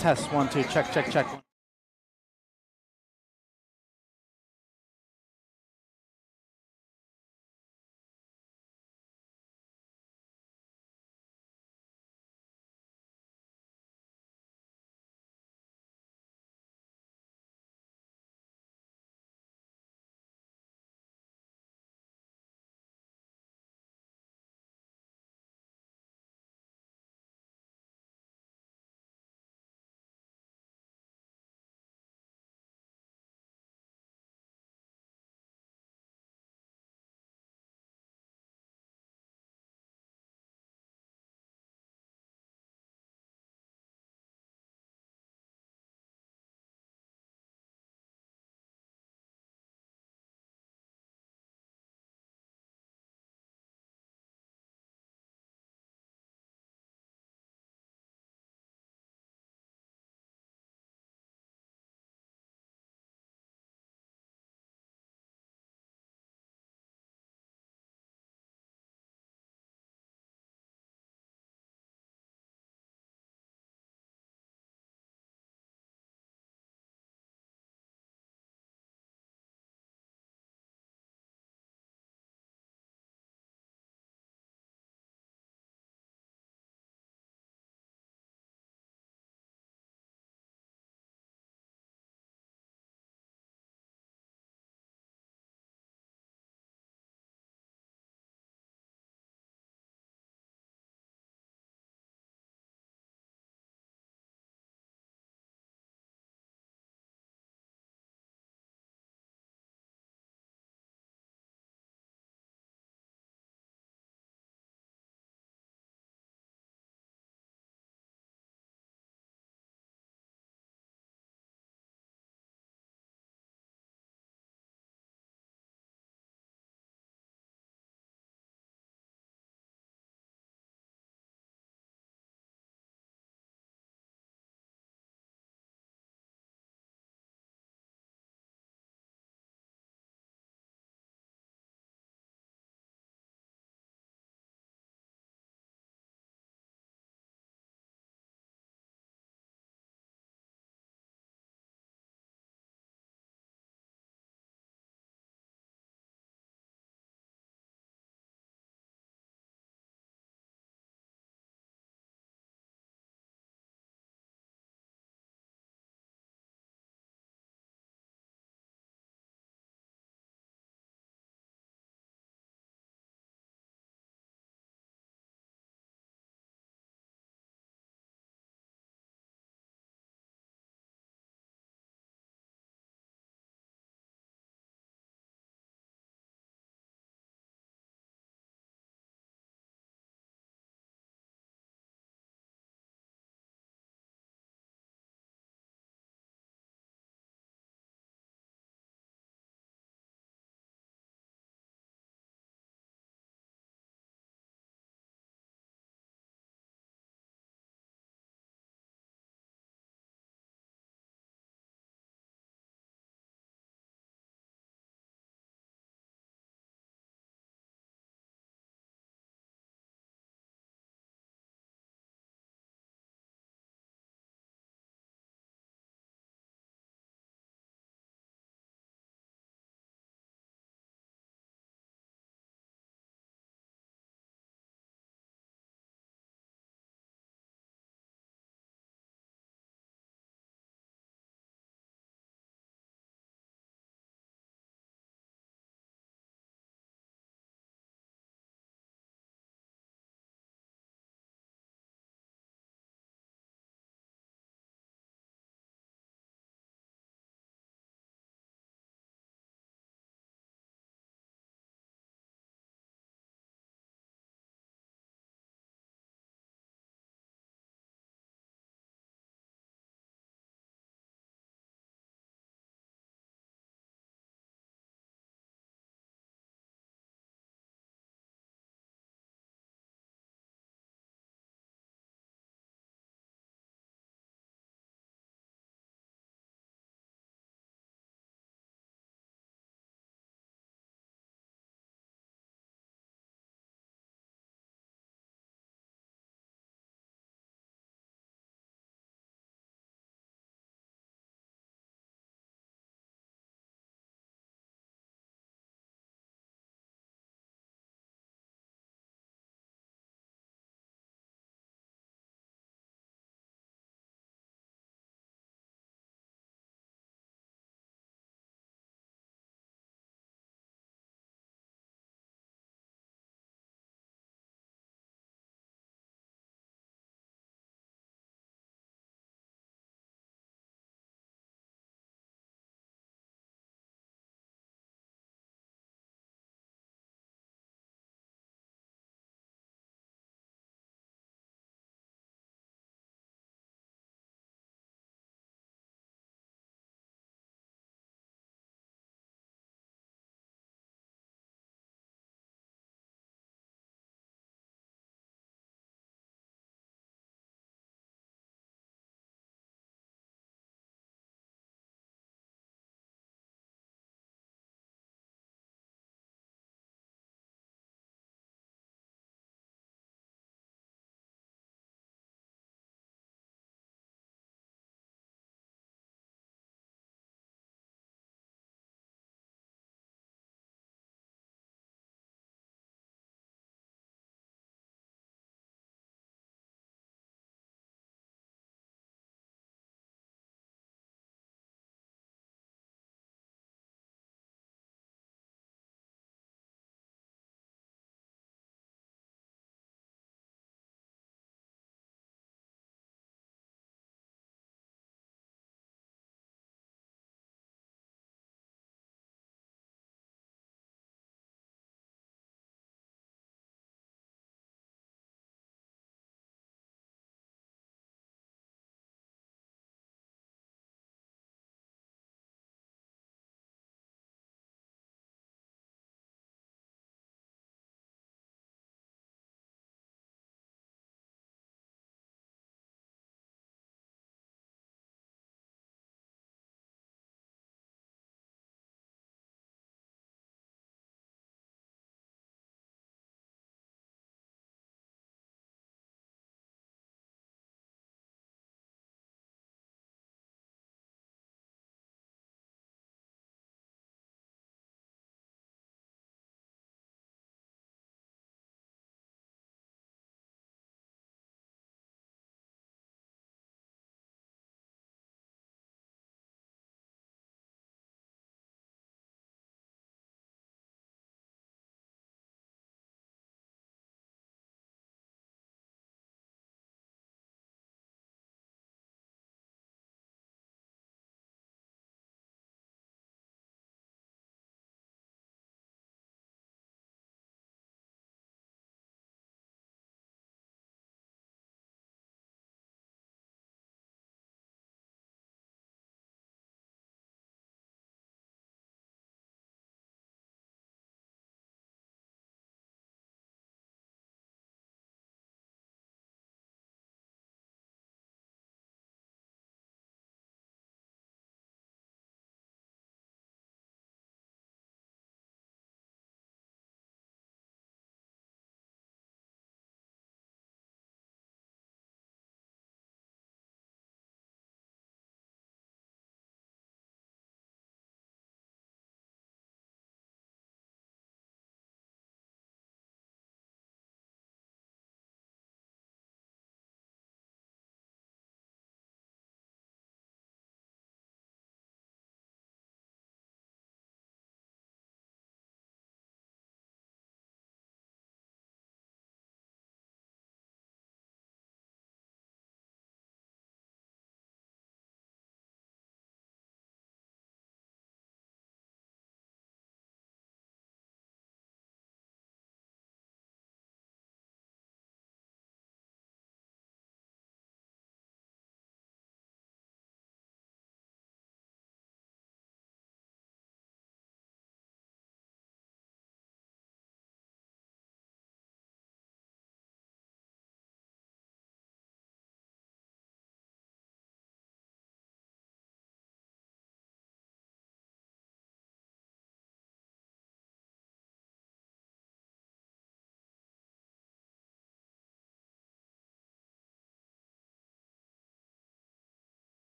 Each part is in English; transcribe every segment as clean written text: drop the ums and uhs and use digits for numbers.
Test 1 2. Check check check.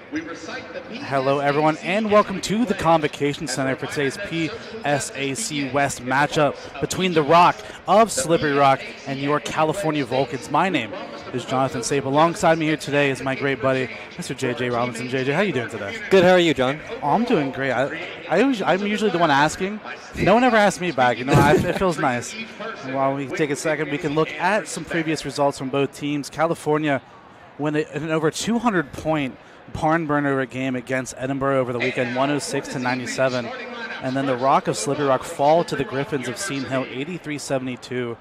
Hello, everyone, and welcome to the Convocation Center for today's PSAC West matchup between the Rock of Slippery Rock and your California Vulcans. My name is Jonathan Sape. Alongside me here today is my great buddy, Mr. JJ Robinson. JJ, how are you doing today? Good. How are you, John? Oh, I'm doing great. I'm usually the one asking. No one ever asks me back. It feels nice. And while we take a second, we can look at some previous results from both teams. California win an over 200-point barn burner game against Edinburgh over the weekend, 106-97. And then the Rock of Slippery Rock fall to the Griffins of Seton Hill, 83-72.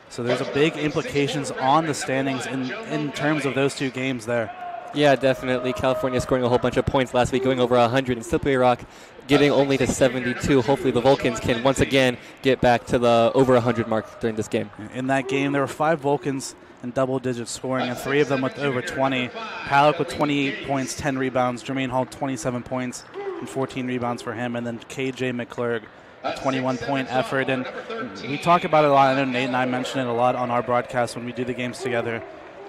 So there's a big implications on the standings in terms of those two games there. Yeah, definitely. California scoring a whole bunch of points last week, going over 100, and Slippery Rock getting only to 72. Hopefully the Vulcans can once again get back to the over 100 mark during this game. In that game, there were 5 Vulcans in double-digit scoring, and 3 of them with over 20. Palick with 28 points, 10 rebounds. Jermaine Hall, 27 points and 14 rebounds for him. And then KJ McClurg, a 21-point effort. And we talk about it a lot. I know Nate and I mention it a lot on our broadcast when we do the games together,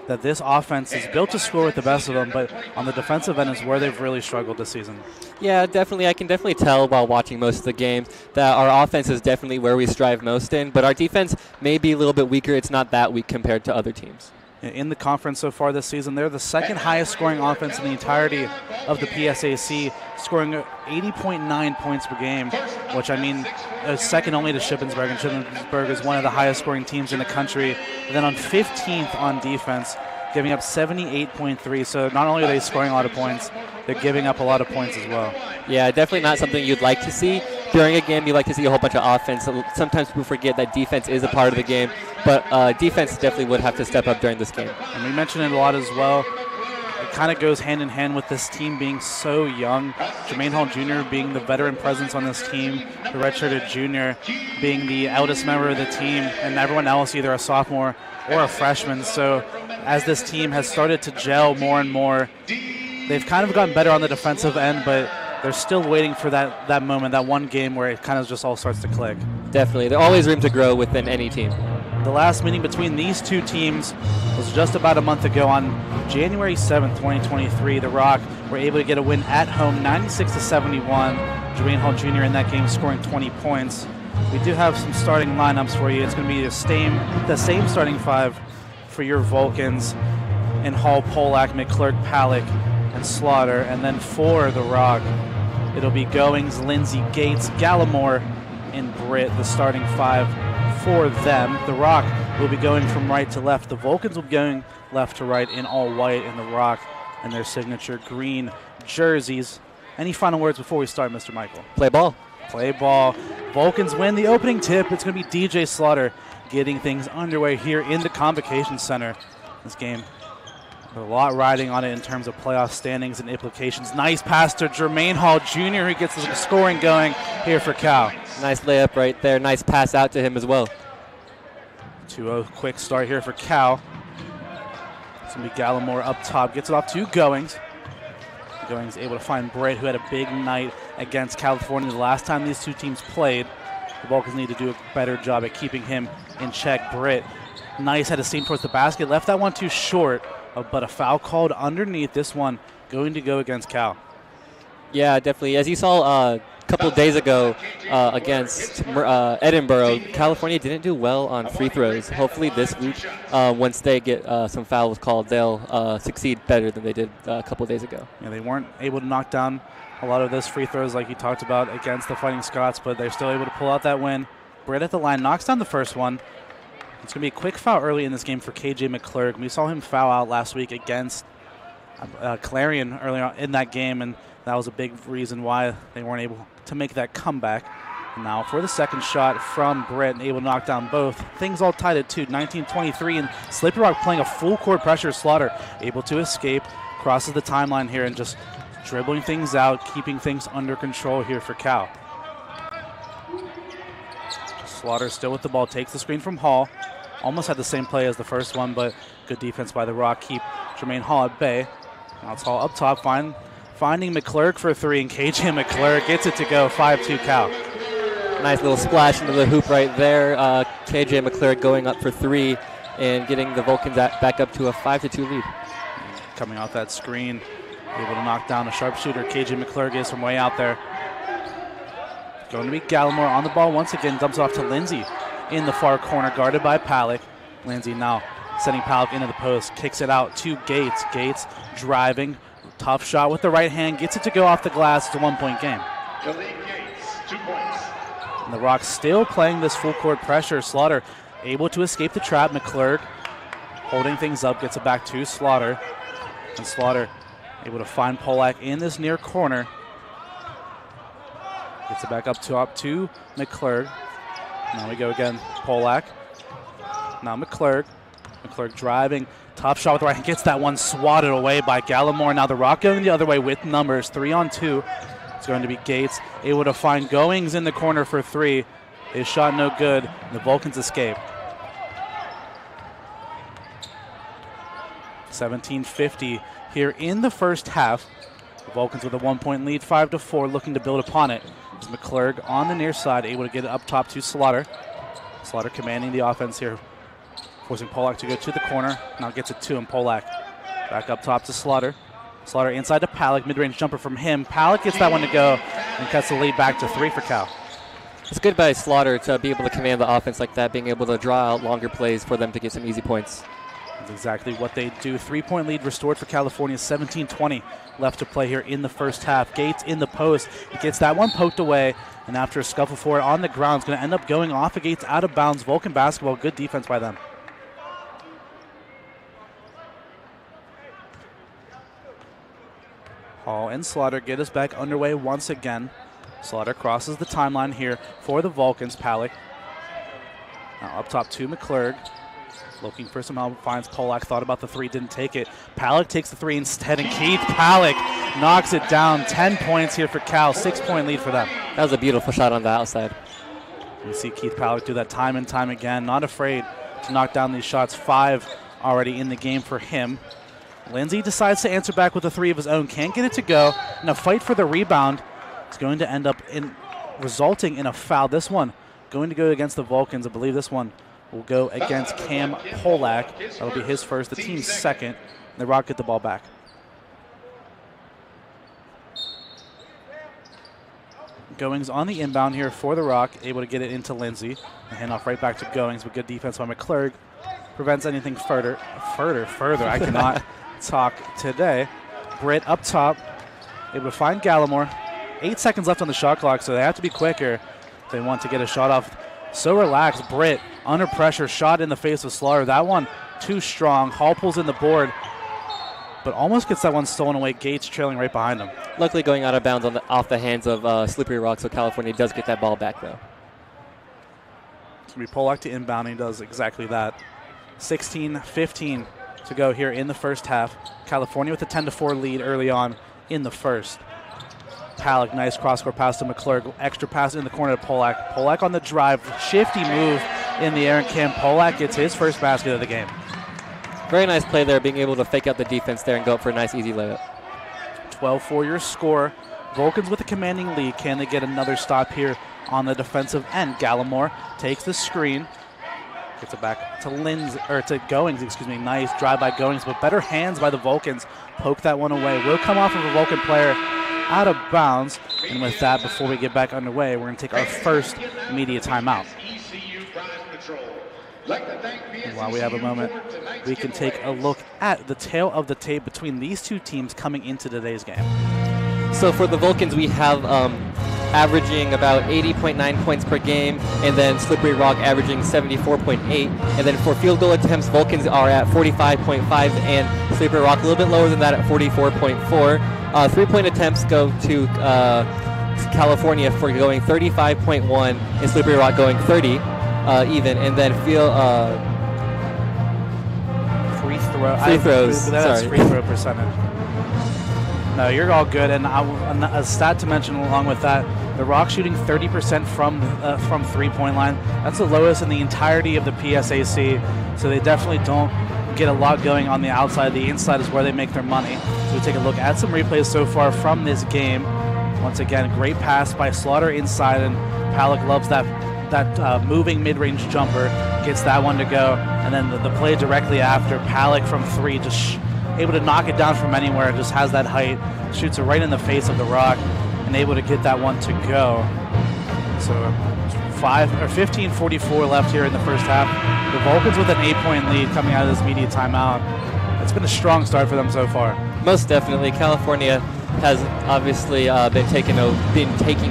that this offense is built to score with the best of them, but on the defensive end is where they've really struggled this season. Yeah, definitely. I can definitely tell while watching most of the games that our offense is definitely where we strive most in, but our defense may be a little bit weaker. It's not that weak compared to other teams. In the conference so far this season, they're the second highest scoring offense in the entirety of the PSAC, scoring 80.9 points per game, which is second only to Shippensburg, and Shippensburg is one of the highest scoring teams in the country. And then on 15th on defense, giving up 78.3. So not only are they scoring a lot of points, they're giving up a lot of points as well. Yeah, definitely not something you'd like to see. During a game, you like to see a whole bunch of offense. Sometimes people forget that defense is a part of the game, but defense definitely would have to step up during this game. And we mentioned it a lot as well. It kind of goes hand in hand with this team being so young. Jermaine Hall Jr. being the veteran presence on this team, the redshirted junior being the eldest member of the team, and everyone else either a sophomore or a freshman. So as this team has started to gel more and more, they've kind of gotten better on the defensive end, but they're still waiting for that moment, that one game where it kind of just all starts to click. Definitely. There's always room to grow within any team. The last meeting between these two teams was just about a month ago on January 7th, 2023. The Rock were able to get a win at home, 96-71. Jermaine Hall Jr. in that game scoring 20 points. We do have some starting lineups for you. It's going to be the same starting 5 for your Vulcans in Hall, Polak, McClurg, Palick, and Slaughter. And then for the Rock, it'll be Goings, Lindsay, Gates, Gallimore, and Britt, the starting 5 for them. The Rock will be going from right to left. The Vulcans will be going left to right in all white, and the Rock and their signature green jerseys. Any final words before we start, Mr. Michael? Play ball. Play ball. Vulcans win the opening tip. It's going to be DJ Slaughter getting things underway here in the Convocation Center. This game, a lot riding on it in terms of playoff standings and implications. Nice pass to Jermaine Hall Jr., who gets the scoring going here for Cal. Nice layup right there. Nice pass out to him as well. 2-0 quick start here for Cal. It's going to be Gallimore up top. Gets it off to Goings. Goings able to find Britt, who had a big night against California the last time these two teams played. The Vulcans need to do a better job at keeping him in check. Britt, nice, had a seam towards the basket. Left that one too short, but a foul called underneath. This one going to go against Cal. Yeah, definitely. As you saw a couple of days ago against Edinburgh, California didn't do well on free throws. Hopefully this week, once they get some fouls called, they'll succeed better than they did a couple of days ago. Yeah, they weren't able to knock down a lot of those free throws like you talked about against the Fighting Scots, but they're still able to pull out that win. Britt at the line knocks down the first one. It's going to be a quick foul early in this game for KJ McClurg. We saw him foul out last week against Clarion earlier on in that game, and that was a big reason why they weren't able to make that comeback. And now for the second shot from Britt, able to knock down both. Things all tied at 2, 19-23, and Slippery Rock playing a full court pressure. Slaughter able to escape, crosses the timeline here, and just dribbling things out, keeping things under control here for Cal. Slaughter still with the ball, takes the screen from Hall. Almost had the same play as the first one, but good defense by the Rock. Keep Jermaine Hall at bay. Now it's Hall up top, finding McClurg for 3, and KJ McClurg gets it to go, 5-2 Cal. Nice little splash into the hoop right there. KJ McClurg going up for 3 and getting the Vulcans back up to a 5-2 lead. Coming off that screen, Able to knock down a sharpshooter. KJ McClurg is from way out there. Going to be Gallimore on the ball once again. Dumps off to Lindsay in the far corner, guarded by Palick. Lindsay now sending Palick into the post. Kicks it out to Gates. Gates driving. Tough shot with the right hand. Gets it to go off the glass. It's a 1-point game. Gates, 2 points. And the Rocks still playing this full court pressure. Slaughter able to escape the trap. McClurg holding things up. Gets it back to Slaughter. And Slaughter able to find Polak in this near corner. Gets it back up to McClurg. Now we go again. Polak. Now McClurg. McClurg driving. Top shot with the right hand. Gets that one swatted away by Gallimore. Now the Rock going the other way with numbers. 3-on-2. It's going to be Gates able to find Goings in the corner for 3. His shot no good. The Vulcans escape. 17:50 here in the first half. The Vulcans with a 1-point lead, 5-4, looking to build upon it. It's McClurg on the near side, able to get it up top to Slaughter. Slaughter commanding the offense here, forcing Polak to go to the corner. Now gets it to him. Polak back up top to Slaughter. Slaughter inside to Palick, mid-range jumper from him. Palick gets that one to go and cuts the lead back to 3 for Cal. It's good by Slaughter to be able to command the offense like that, being able to draw out longer plays for them to get some easy points. That's exactly what they do. 3-point lead restored for California. 17:20 left to play here in the first half. Gates in the post. He gets that one poked away, and after a scuffle for it on the ground, it's going to end up going off of Gates out of bounds. Vulcan basketball. Good defense by them. Hall and Slaughter get us back underway once again. Slaughter crosses the timeline here for the Vulcans. Palick now up top to McClurg. Looking for some help, finds Polak. Thought about the 3, didn't take it. Palick takes the 3 instead, and Keith Palick knocks it down. 10 points here for Cal. 6-point lead for them. That was a beautiful shot on the outside. You see Keith Palick do that time and time again. Not afraid to knock down these shots. 5 already in the game for him. Lindsay decides to answer back with a 3 of his own. Can't get it to go. In a fight for the rebound, it's going to end up resulting in a foul. This one going to go against the Vulcans. I believe this one will go against Cam Polak. That'll be his first, the team's second. And the Rock get the ball back. Goings on the inbound here for the Rock, able to get it into Lindsay. And hand off right back to Goings, but good defense by McClurg. Prevents anything further. I cannot talk today. Britt up top, able to find Gallimore. 8 seconds left on the shot clock, so they have to be quicker if they want to get a shot off. So relaxed. Britt under pressure, shot in the face of Slaughter. That one too strong. Hall pulls in the board, but almost gets that one stolen away. Gates trailing right behind him. Luckily going out of bounds off the hands of Slippery Rock, so California does get that ball back, though. It's going to be Polak to inbound. He does exactly that. 16:15 to go here in the first half. California with a 10-4 lead early on in the first. Palick, nice cross-court pass to McClurg. Extra pass in the corner to Polak. Polak on the drive. Shifty move in the air, and Cam Polak gets his first basket of the game. Very nice play there, being able to fake out the defense there and go up for a nice, easy layup. 12-4 your score. Vulcans with a commanding lead. Can they get another stop here on the defensive end? Gallimore takes the screen. Gets it back to Goings, Nice drive by Goings, but better hands by the Vulcans. Poke that one away. Will come off of a Vulcan player out of bounds. And with that, before we get back underway, we're going to take our first media timeout. And while we have a moment, we can take a look at the tail of the tape between these two teams coming into today's game. So for the Vulcans, we have averaging about 80.9 points per game, and then Slippery Rock averaging 74.8. And then for field goal attempts, Vulcans are at 45.5, and Slippery Rock a little bit lower than that at 44.4. Three-point attempts go to California for going 35.1, and Slippery Rock going 30 even. And then free throws. That's free throw percentage. No, you're all good. And a stat to mention along with that, the Rock shooting 30% from three-point line. That's the lowest in the entirety of the PSAC. So they definitely don't get a lot going on the outside. The inside is where they make their money. So we take a look at some replays so far from this game. Once again, great pass by Slaughter inside, and Palick loves that moving mid-range jumper. Gets that one to go. And then the play directly after, Palick from 3 just able to knock it down from anywhere, just has that height, shoots it right in the face of the rock, and able to get that one to go. So 15:44 left here in the first half. The Vulcans with an 8-point lead coming out of this media timeout. It's been a strong start for them so far. Most definitely. California has obviously been taking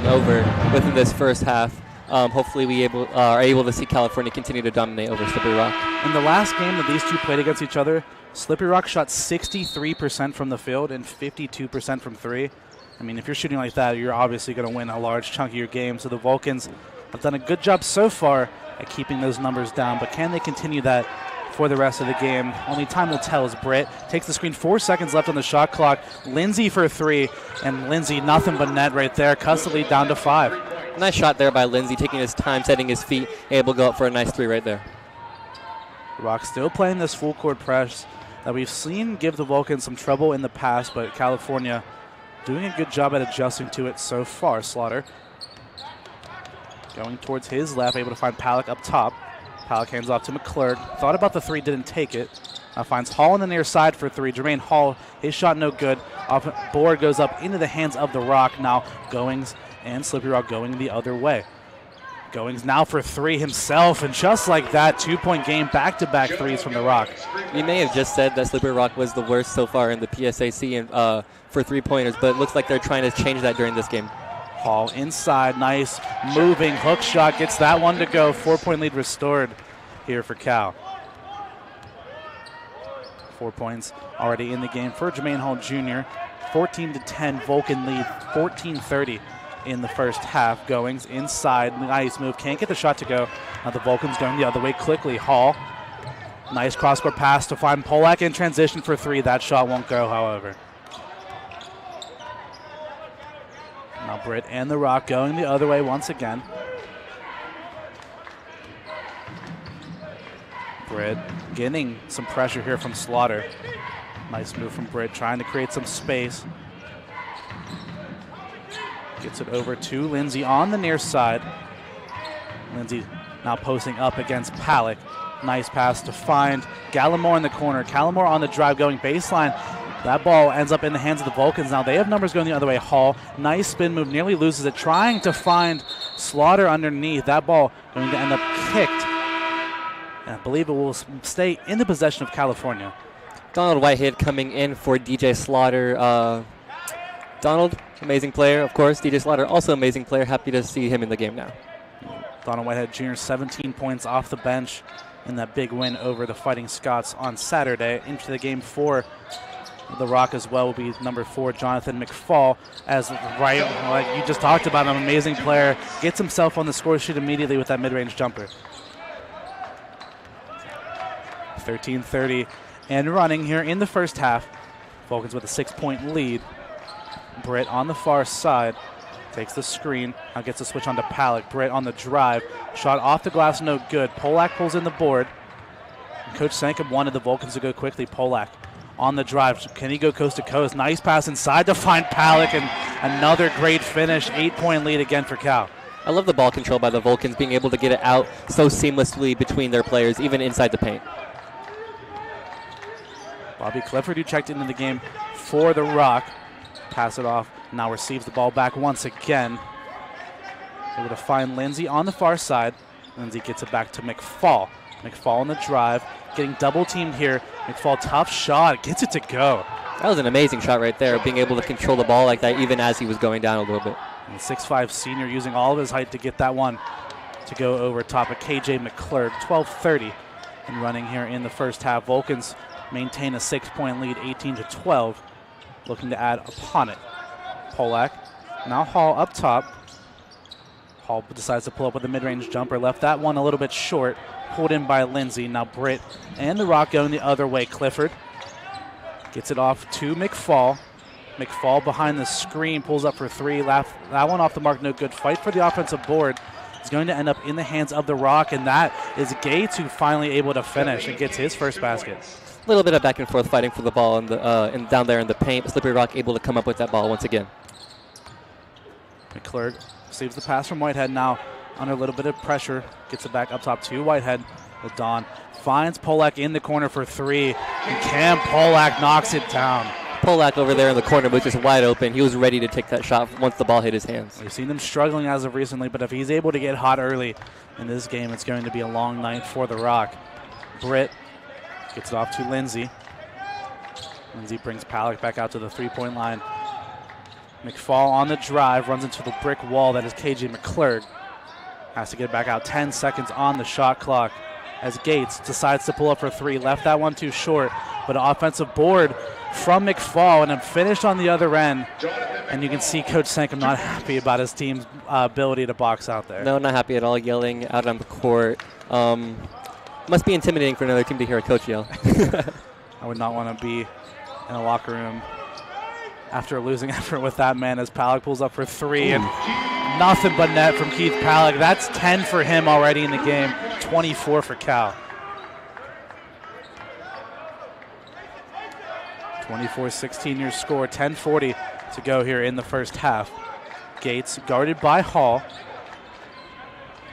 over within this first half. Hopefully we are able to see California continue to dominate over Slippery Rock. In the last game that these two played against each other, Slippery Rock shot 63% from the field and 52% from three. I mean, if you're shooting like that, you're obviously going to win a large chunk of your game. So the Vulcans have done a good job so far at keeping those numbers down, but can they continue that for the rest of the game? Only time will tell as Britt takes the screen. 4 seconds left on the shot clock. Lindsay for three, and Lindsay nothing but net right there. Cuts the lead down to 5. Nice shot there by Lindsay, taking his time, setting his feet, able to go up for a nice three right there. Rock still playing this full court press that we've seen give the Vulcans some trouble in the past, but California doing a good job at adjusting to it so far. Slaughter going towards his left, able to find Palick up top. Palick hands off to McClurg. Thought about the three, didn't take it. Now finds Hall on the near side for three. Jermaine Hall, his shot no good. Off board goes up into the hands of the Rock. Now Goings and Slippery Rock going the other way. Goings now for three himself, and just like that, 2-point game, back-to-back threes from the Rock. You may have just said that Slippery Rock was the worst so far in the PSAC and, for three-pointers, but it looks like they're trying to change that during this game. Hall inside, nice moving hook shot, gets that one to go. 4-point lead restored here for Cal. 4 points already in the game for Jermaine Hall Jr. 14-10 Vulcan lead, 14-30 in the first half. Goings inside, nice move, can't get the shot to go. Now the Vulcans going the other way quickly. Hall, nice cross-court pass to find Polak in transition for three. That shot won't go, however. Now Britt and the Rock going the other way once again. Britt getting some pressure here from Slaughter. Nice move from Britt, trying to create some space. Gets it over to Lindsay on the near side. Lindsay now posting up against Palick. Nice pass to find Gallimore in the corner. Gallimore on the drive going baseline. That ball ends up in the hands of the Vulcans. Now they have numbers going the other way. Hall, nice spin move, nearly loses it. Trying to find Slaughter underneath. That ball going to end up kicked. And I believe it will stay in the possession of California. Donald Whitehead coming in for DJ Slaughter. Donald, amazing player, of course. DJ Slaughter, also amazing player. Happy to see him in the game now. Donald Whitehead Jr., 17 points off the bench in that big win over the Fighting Scots on Saturday. Into the game for the Rock as well will be number 4, Jonathan McFall. As right, like you just talked about, an amazing player. Gets himself on the score sheet immediately with that mid-range jumper. 13-30 and running here in the first half. Vulcans with a 6-point lead. Britt on the far side takes the screen. Now gets a switch onto Palick. Britt on the drive. Shot off the glass, no good. Polak pulls in the board. Coach Sankum wanted the Vulcans to go quickly. Polak on the drive. Can he go coast to coast? Nice pass inside to find Palick, and another great finish. 8-point lead again for Cal. I love the ball control by the Vulcans, being able to get it out so seamlessly between their players, even inside the paint. Bobby Clifford, who checked into the game for the Rock. Pass it off, now receives the ball back once again. Able to find Lindsay on the far side. Lindsay gets it back to McFall. McFall on the drive, getting double teamed here. McFall, tough shot, gets it to go. That was an amazing shot right there, being able to control the ball like that even as he was going down a little bit. And the 6'5 senior using all of his height to get that one to go over top of KJ McClurg. 12-30 and running here in the first half. Vulcans maintain a 6-point lead, 18-12. Looking to add upon it. Polak, now Hall up top. Hall decides to pull up with a mid-range jumper. Left that one a little bit short. Pulled in by Lindsay. Now Britt and the Rock going the other way. Clifford gets it off to McFall. McFall behind the screen, pulls up for three. That one off the mark, no good. Fight for the offensive board. It's going to end up in the hands of the Rock, and that is Gates, who finally able to finish and gets his first basket. A little bit of back and forth fighting for the ball and down there in the paint. Slippery Rock able to come up with that ball once again. McClurg receives the pass from Whitehead, now under a little bit of pressure. Gets it back up top to Whitehead. With Don finds Polak in the corner for three. And Cam Polak knocks it down. Polak over there in the corner was just wide open. He was ready to take that shot once the ball hit his hands. We've seen him struggling as of recently, but if he's able to get hot early in this game, it's going to be a long night for the Rock. Britt gets it off to Lindsay. Lindsay brings Polak back out to the three-point line. McFall on the drive, runs into the brick wall that is KJ McClurg. Has to get back out. 10 seconds on the shot clock as Gates decides to pull up for three. Left that one too short, but an offensive board from McFall and then finished on the other end. And you can see Coach Sankum not happy about his team's ability to box out there. No, not happy at all, yelling out on the court. Must be intimidating for another team to hear a coach yell. I would not want to be in a locker room after a losing effort with that man as Polak pulls up for three. And nothing but net from Keith Polak. That's 10 for him already in the game, 24 for Cal. 24-16 your score, 10:40 to go here in the first half. Gates guarded by Hall.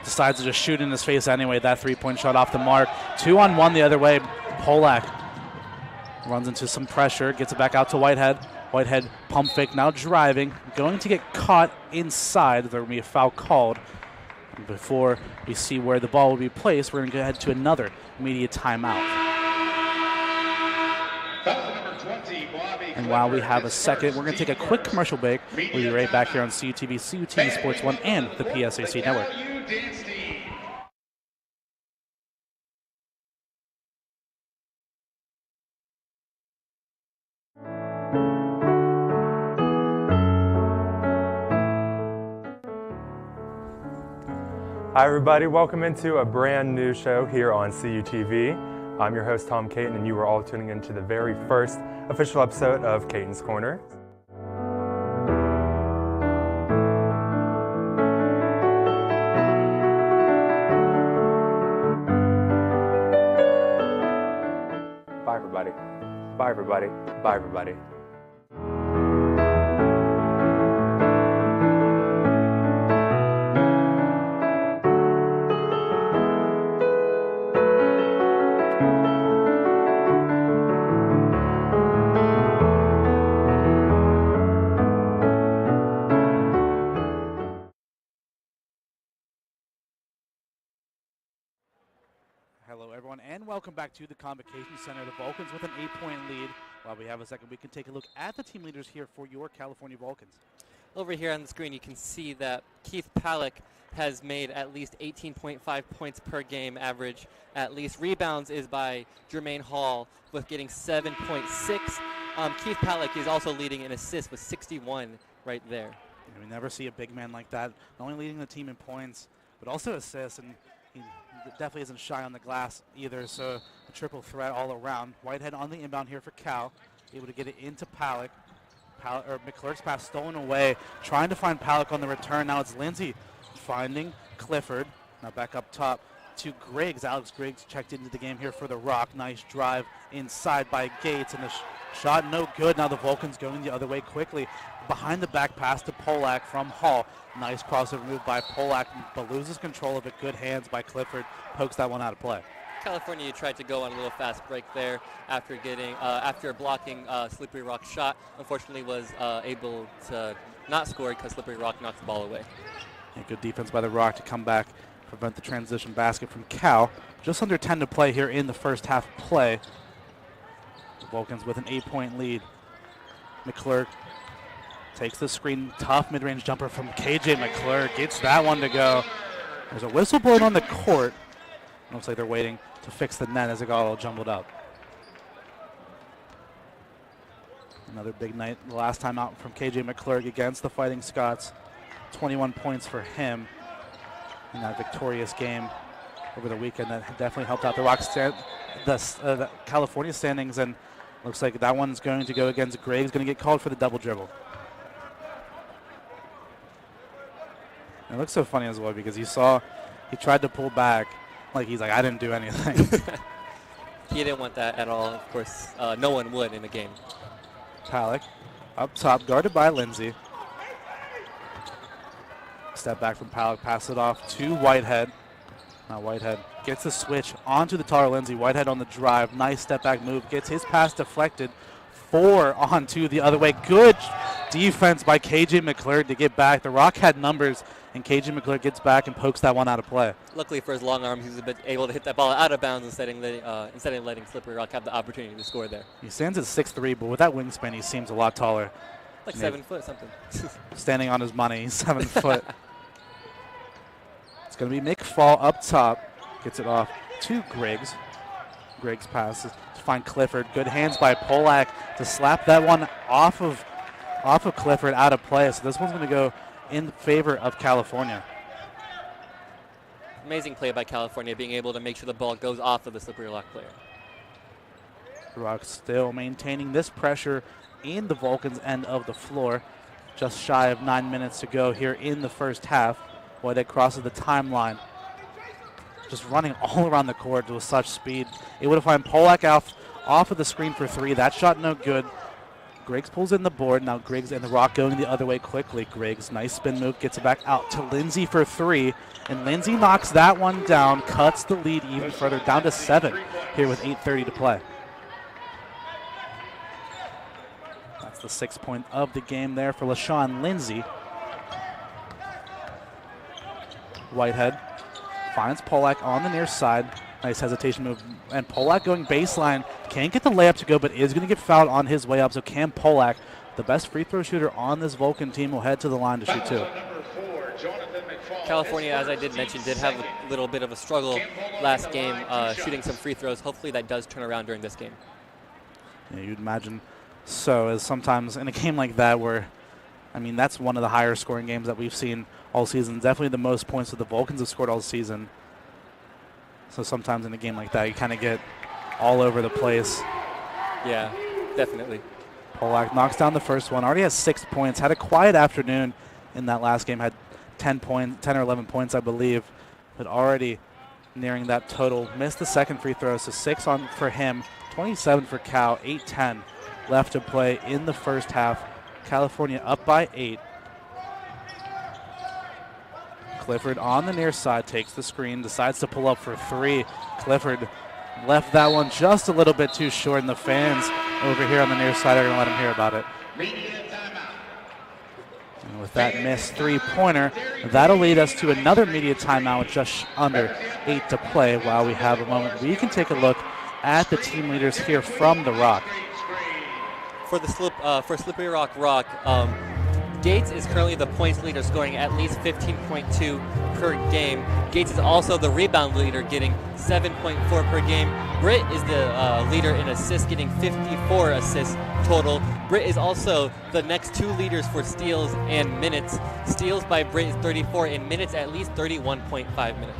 Decides to just shoot in his face anyway. That three-point shot off the mark. 2-on-1 the other way. Polak runs into some pressure, gets it back out to Whitehead. Whitehead pump fake, now driving, going to get caught inside. There will be a foul called. And before we see where the ball will be placed, we're going to go ahead to another immediate timeout. And while we have a second, we're going to take a quick commercial break. We'll be right back here on CUTV, CUTV Sports 1, and the PSAC Network. Hi everybody, welcome into a brand new show here on CUTV. I'm your host Tom Caton, and you are all tuning into the very first official episode of Caton's Corner. Bye everybody. Bye everybody. Bye everybody. Hello, everyone, and welcome back to the Convocation Center. The Vulcans with an 8-point lead. While we have a second, we can take a look at the team leaders here for your California Vulcans. Over here on the screen, you can see that Keith Polak has made at least 18.5 points per game average. At least rebounds is by Jermaine Hall with getting 7.6. Keith Polak is also leading in assists with 61 right there. We never see a big man like that, not only leading the team in points, but also assists, and he definitely isn't shy on the glass either, so a triple threat all around. Whitehead on the inbound here for Cal, able to get it into Polak. McClurg's pass stolen away, trying to find Polak on the return. Now it's Lindsay finding Clifford. Now back up top to Griggs. Alex Griggs checked into the game here for the Rock. Nice drive inside by Gates, and the shot no good. Now the Vulcans going the other way quickly. Behind the back pass to Polak from Hall. Nice crossover move by Polak, but loses control of it. Good hands by Clifford. Pokes that one out of play. California tried to go on a little fast break there after blocking Slippery Rock's shot. Unfortunately, was able to not score because Slippery Rock knocked the ball away. Yeah, good defense by the Rock to come back, prevent the transition basket from Cal. Just under 10 to play here in the first half play. The Vulcans with an 8-point lead. McClurg takes the screen, tough mid-range jumper from KJ McClurg, gets that one to go. There's a whistle blown on the court. Looks like they're waiting to fix the net as it got all jumbled up. Another big night the last time out from KJ McClurg against the Fighting Scots. 21 points for him in that victorious game over the weekend. That definitely helped out the Rocks, the California standings, and looks like that one's going to go against Graves, going to get called for the double dribble. It looks so funny as well because he tried to pull back like he's like, I didn't do anything. He didn't want that at all. Of course, no one would in a game. Polak up top, guarded by Lindsay. Step back from Polak, pass it off to Whitehead. Now Whitehead gets the switch onto the taller Lindsay. Whitehead on the drive. Nice step back move. Gets his pass deflected. 4 onto the other way. Good defense by KJ McClure to get back. The Rock had numbers, and KJ McClure gets back and pokes that one out of play. Luckily for his long arm, he was able to hit that ball out of bounds instead of letting Slippery Rock have the opportunity to score there. He stands at 6'3", but with that wingspan, he seems a lot taller. Like 7 foot something. Standing on his money, he's 7 foot. It's going to be McFall up top. Gets it off to Griggs. Griggs passes to find Clifford. Good hands by Polak to slap that one off of Clifford out of play. So this one's going to go in favor of California. Amazing play by California, being able to make sure the ball goes off of the Slippery Rock player. The Rock still maintaining this pressure in the Vulcans' end of the floor. Just shy of 9 minutes to go here in the first half. Whitehead crosses the timeline. Just running all around the court with such speed. Able to find Polak off of the screen for 3. That shot no good. Griggs pulls in the board. Now Griggs and the Rock going the other way quickly. Griggs, nice spin move, gets it back out to Lindsay for 3. And Lindsay knocks that one down, cuts the lead even further, down to 7 here with 8:30 to play. That's the 6th point of the game there for LaShawn Lindsay. Whitehead finds Polak on the near side. Nice hesitation move. And Polak going baseline. Can't get the layup to go, but is going to get fouled on his way up. So Cam Polak, the best free throw shooter on this Vulcan team, will head to the line to shoot 2. California, as I did mention, did have a little bit of a struggle last game shooting some free throws. Hopefully that does turn around during this game. Yeah, you'd imagine so, as sometimes in a game like that where, I mean, that's one of the higher scoring games that we've seen all season. Definitely the most points that the Vulcans have scored all season. So sometimes in a game like that, you kind of get all over the place. Yeah, definitely. Polak knocks down the first one. Already has 6 points. Had a quiet afternoon in that last game. Had 10 or 11 points, I believe. But already nearing that total. Missed the second free throw, so 6 on for him. 27 for Cal. 8:10 left to play in the first half. California up by 8. Clifford on the near side, takes the screen, decides to pull up for 3. Clifford left that one just a little bit too short, and the fans over here on the near side are going to let him hear about it. And with that missed 3-pointer, that'll lead us to another media timeout with just under 8 to play. While we have a moment, we can take a look at the team leaders here from the Rock. For Slippery Rock, Gates is currently the points leader, scoring at least 15.2 per game. Gates is also the rebound leader, getting 7.4 per game. Britt is the leader in assists, getting 54 assists total. Britt is also the next 2 leaders for steals and minutes. Steals by Britt is 34, and minutes at least 31.5 minutes.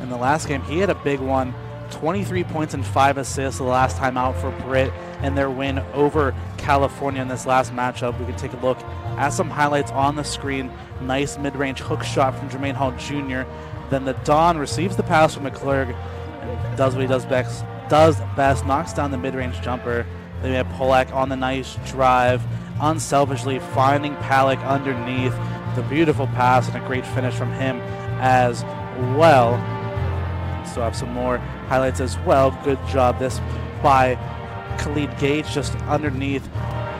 In the last game, he had a big one. 23 points and 5 assists the last time out for Britt and their win over California in this last matchup. We can take a look at some highlights on the screen. Nice mid-range hook shot from Jermaine Hall Jr. Then the Don receives the pass from McClurg and does what he does best, knocks down the mid-range jumper. Then we have Polak on the nice drive, unselfishly finding Palick underneath. The beautiful pass and a great finish from him as well. Still have some more highlights as well. Good job this by Khalid Gage, just underneath,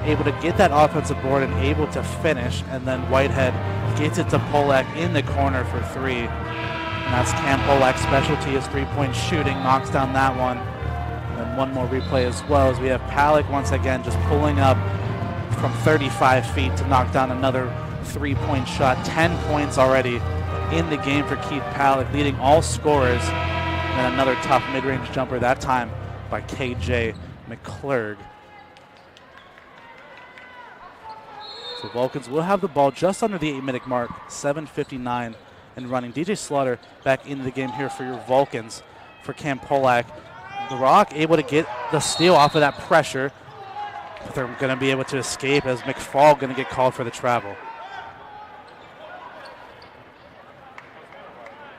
able to get that offensive board and able to finish. And then Whitehead gets it to Polak in the corner for 3. And that's Cam Polak's specialty, is 3-point shooting, knocks down that one. And then one more replay as well, as we have Palick once again just pulling up from 35 feet to knock down another 3-point shot. 10 points already in the game for Keith Palick, leading all scorers. And another tough mid-range jumper, that time by KJ McClurg. So Vulcans will have the ball just under the 8-minute mark, 7:59 and running. DJ Slaughter back into the game here for your Vulcans for Cam Polak. The Rock able to get the steal off of that pressure, but they're going to be able to escape as McFall going to get called for the travel.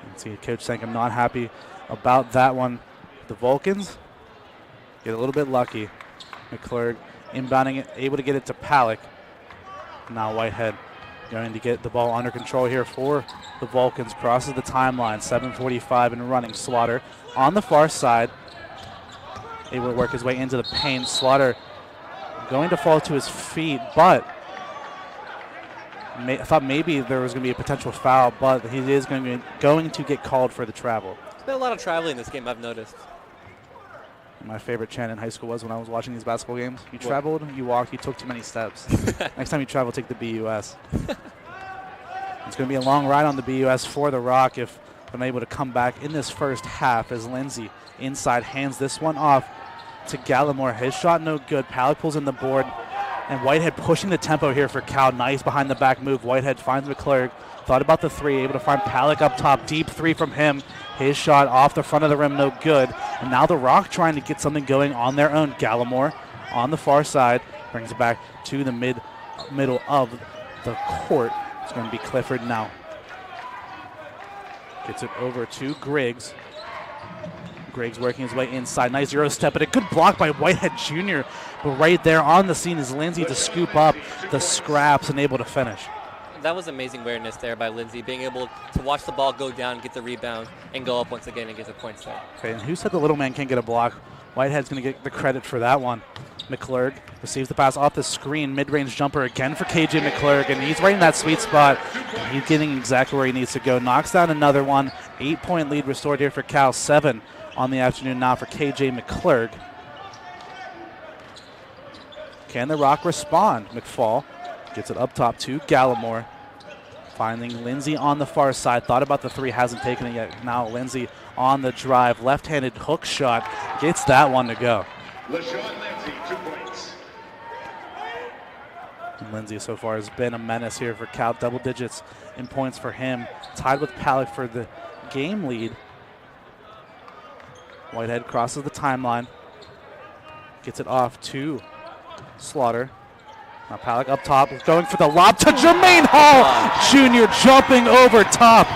You can see Coach Sankum not happy about that one. The Vulcans get a little bit lucky. McClurg inbounding it, able to get it to Palick. Now Whitehead Going to get the ball under control here for the Vulcans. Crosses the timeline, 7:45 and running. Slaughter on the far side. Able to work his way into the paint. Slaughter going to fall to his feet, but I thought maybe there was going to be a potential foul, but he is going to get called for the travel. There's been a lot of traveling in this game, I've noticed. My favorite chant in high school was when I was watching these basketball games. You traveled, you walked, you took too many steps. Next time you travel, take the BUS. It's going to be a long ride on the BUS for the Rock if I'm able to come back in this first half as Lindsay inside hands this one off to Gallimore. His shot no good. Palick pulls in the board. And Whitehead pushing the tempo here for Cal. Nice behind the back move. Whitehead finds McClurg. Thought about the three. Able to find Palick up top. Deep three from him. His shot off the front of the rim. No good. And now the Rock trying to get something going on their own. Gallimore on the far side. Brings it back to the middle of the court. It's going to be Clifford now. Gets it over to Griggs. Griggs working his way inside. Nice zero step, but a good block by Whitehead Jr. But right there on the scene is Lindsay to scoop up the scraps and able to finish. That was amazing awareness there by Lindsay, being able to watch the ball go down, get the rebound, and go up once again and get the points there. Okay, and who said the little man can't get a block? Whitehead's going to get the credit for that one. McClurg receives the pass off the screen. Mid-range jumper again for KJ McClurg, and he's right in that sweet spot. He's getting exactly where he needs to go. Knocks down another one. 8-point lead restored here for Cal. 7 on the afternoon now for KJ McClurg. Can the Rock respond? McFall gets it up top to Gallimore. Finding Lindsay on the far side. Thought about the three, hasn't taken it yet. Now Lindsay on the drive. Left-handed hook shot. Gets that one to go. LaShawn Lindsay, 2 points. And Lindsay so far has been a menace here for Cal. Double digits in points for him. Tied with Palick for the game lead. Whitehead crosses the timeline. Gets it off to Slaughter. Now Palick up top, going for the lob to Jermaine Hall Jr. jumping over top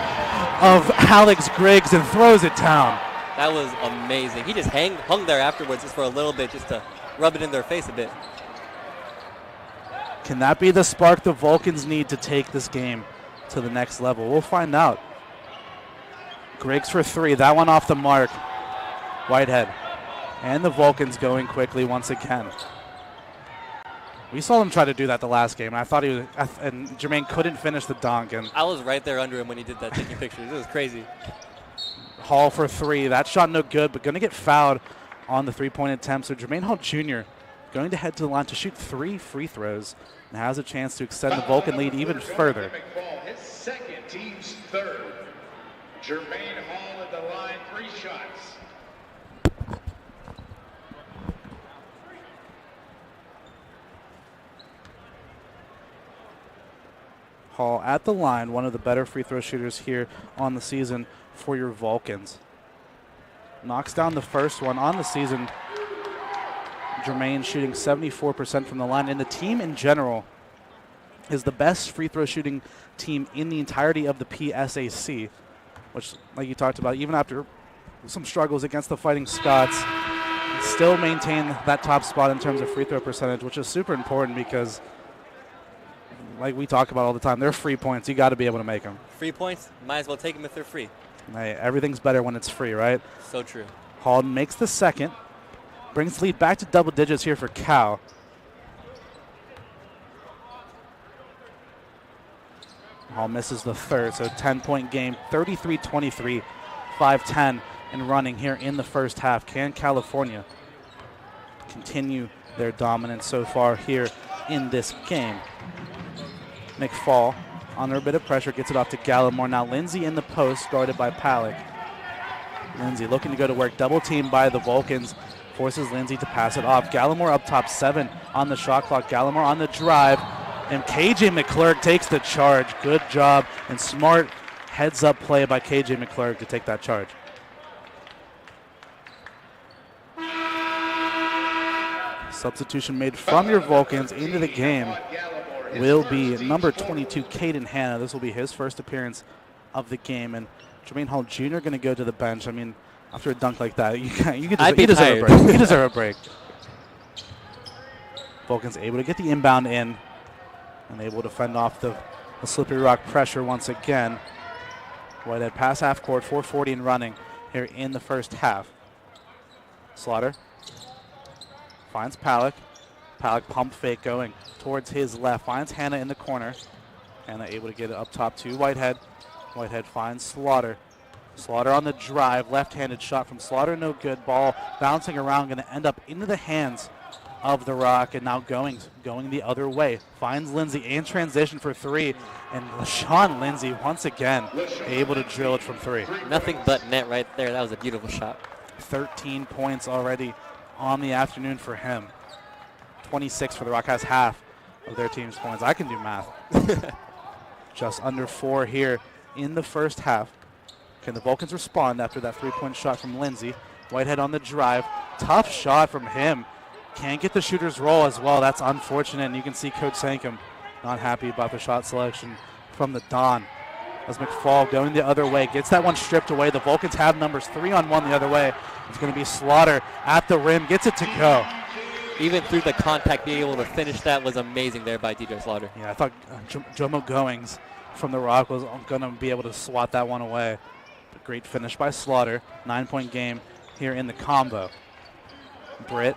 of Alex Griggs and throws it down. That was amazing. He just hung there afterwards just for a little bit, just to rub it in their face a bit. Can that be the spark the Vulcans need to take this game to the next level? We'll find out. Griggs for three. That one off the mark. Whitehead. And the Vulcans going quickly once again. We saw them try to do that the last game. And I thought and Jermaine couldn't finish the dunk. And I was right there under him when he did that, taking pictures. It was crazy. Hall for three. That shot no good, but going to get fouled on the three-point attempt. So Jermaine Hall Jr. going to head to the line to shoot 3 free throws and has a chance to extend the Vulcan lead even further. His second, team's third. Jermaine Hall at the line, 3 shots. Hall at the line, one of the better free throw shooters here on the season for your Vulcans. Knocks down the first one on the season. Jermaine shooting 74% from the line, and the team in general is the best free throw shooting team in the entirety of the PSAC, which, like you talked about, even after some struggles against the Fighting Scots, still maintain that top spot in terms of free throw percentage, which is super important because, like we talk about all the time, they're free points. You got to be able to make them. Free points, might as well take them if they're free. Hey, everything's better when it's free, right? So true. Hall makes the second. Brings the lead back to double digits here for Cal. Hall misses the third, so 10-point game, 33-23, 5-10 and running here in the first half. Can California continue their dominance so far here in this game? McFall under a bit of pressure, gets it off to Gallimore. Now Lindsay in the post, guarded by Palick. Lindsay looking to go to work, double teamed by the Vulcans. Forces Lindsay to pass it off. Gallimore up top, 7 on the shot clock. Gallimore on the drive, and KJ McClurg takes the charge. Good job and smart heads-up play by KJ McClurg to take that charge. Substitution made from your Vulcans into the game will be number 22, Caden Hanna. This will be his first appearance of the game, and Jermaine Hall Jr. going to go to the bench. I mean, after a dunk like that, you deserve a break. You deserve a break. Vulcans able to get the inbound in and able to fend off the the Slippery Rock pressure once again. Whitehead pass half court, 4:40 and running here in the first half. Slaughter finds Palick. Palick pump fake going towards his left. Finds Hannah in the corner. Hannah able to get it up top to Whitehead. Whitehead finds Slaughter. Slaughter on the drive. Left-handed shot from Slaughter. No good. Ball bouncing around. Going to end up into the hands of the Rock. And now going the other way. Finds Lindsay in transition for three. And LaShawn Lindsay once again able to drill it from three. Nothing but net right there. That was a beautiful shot. 13 points already on the afternoon for him. 26 for the Rock. Has half of their team's points. I can do math. Just under 4 here in the first half. Can the Vulcans respond after that three-point shot from Lindsay? Whitehead on the drive. Tough shot from him. Can't get the shooter's roll as well. That's unfortunate. And you can see Coach Sankum not happy about the shot selection from the Don. As McFall going the other way. Gets that one stripped away. The Vulcans have numbers 3-on-1 the other way. It's going to be Slaughter at the rim. Gets it to go. Even through the contact, being able to finish that was amazing there by DJ Slaughter. Yeah, I thought Jomo Goings from the Rock was going to be able to swat that one away. But great finish by Slaughter. 9-point game here in the combo. Britt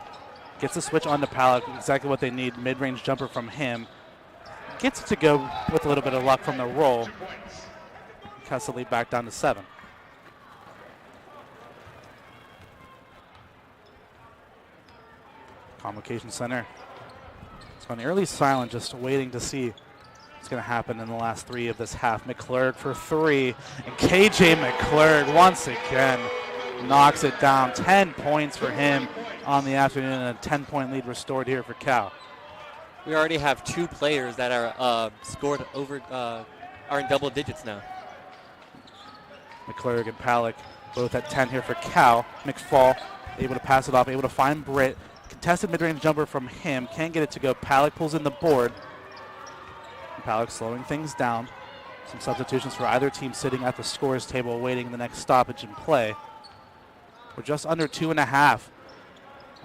gets the switch onto Palick. Exactly what they need. Mid-range jumper from him. Gets it to go with a little bit of luck from the roll. Cuts the lead back down to 7. Convocation Center. It's gone early silent, just waiting to see what's going to happen in the last 3 of this half. McClurg for 3, and KJ McClurg once again knocks it down. 10 points for him on the afternoon, and a 10-point lead restored here for Cal. We already have 2 players that are scored over, are in double digits now. McClurg and Palick both at 10 here for Cal. McFall able to pass it off, able to find Britt. Contested mid-range jumper from him. Can't get it to go. Palick pulls in the board. Palick slowing things down. Some substitutions for either team sitting at the scorer's table awaiting the next stoppage in play. We're just under 2.5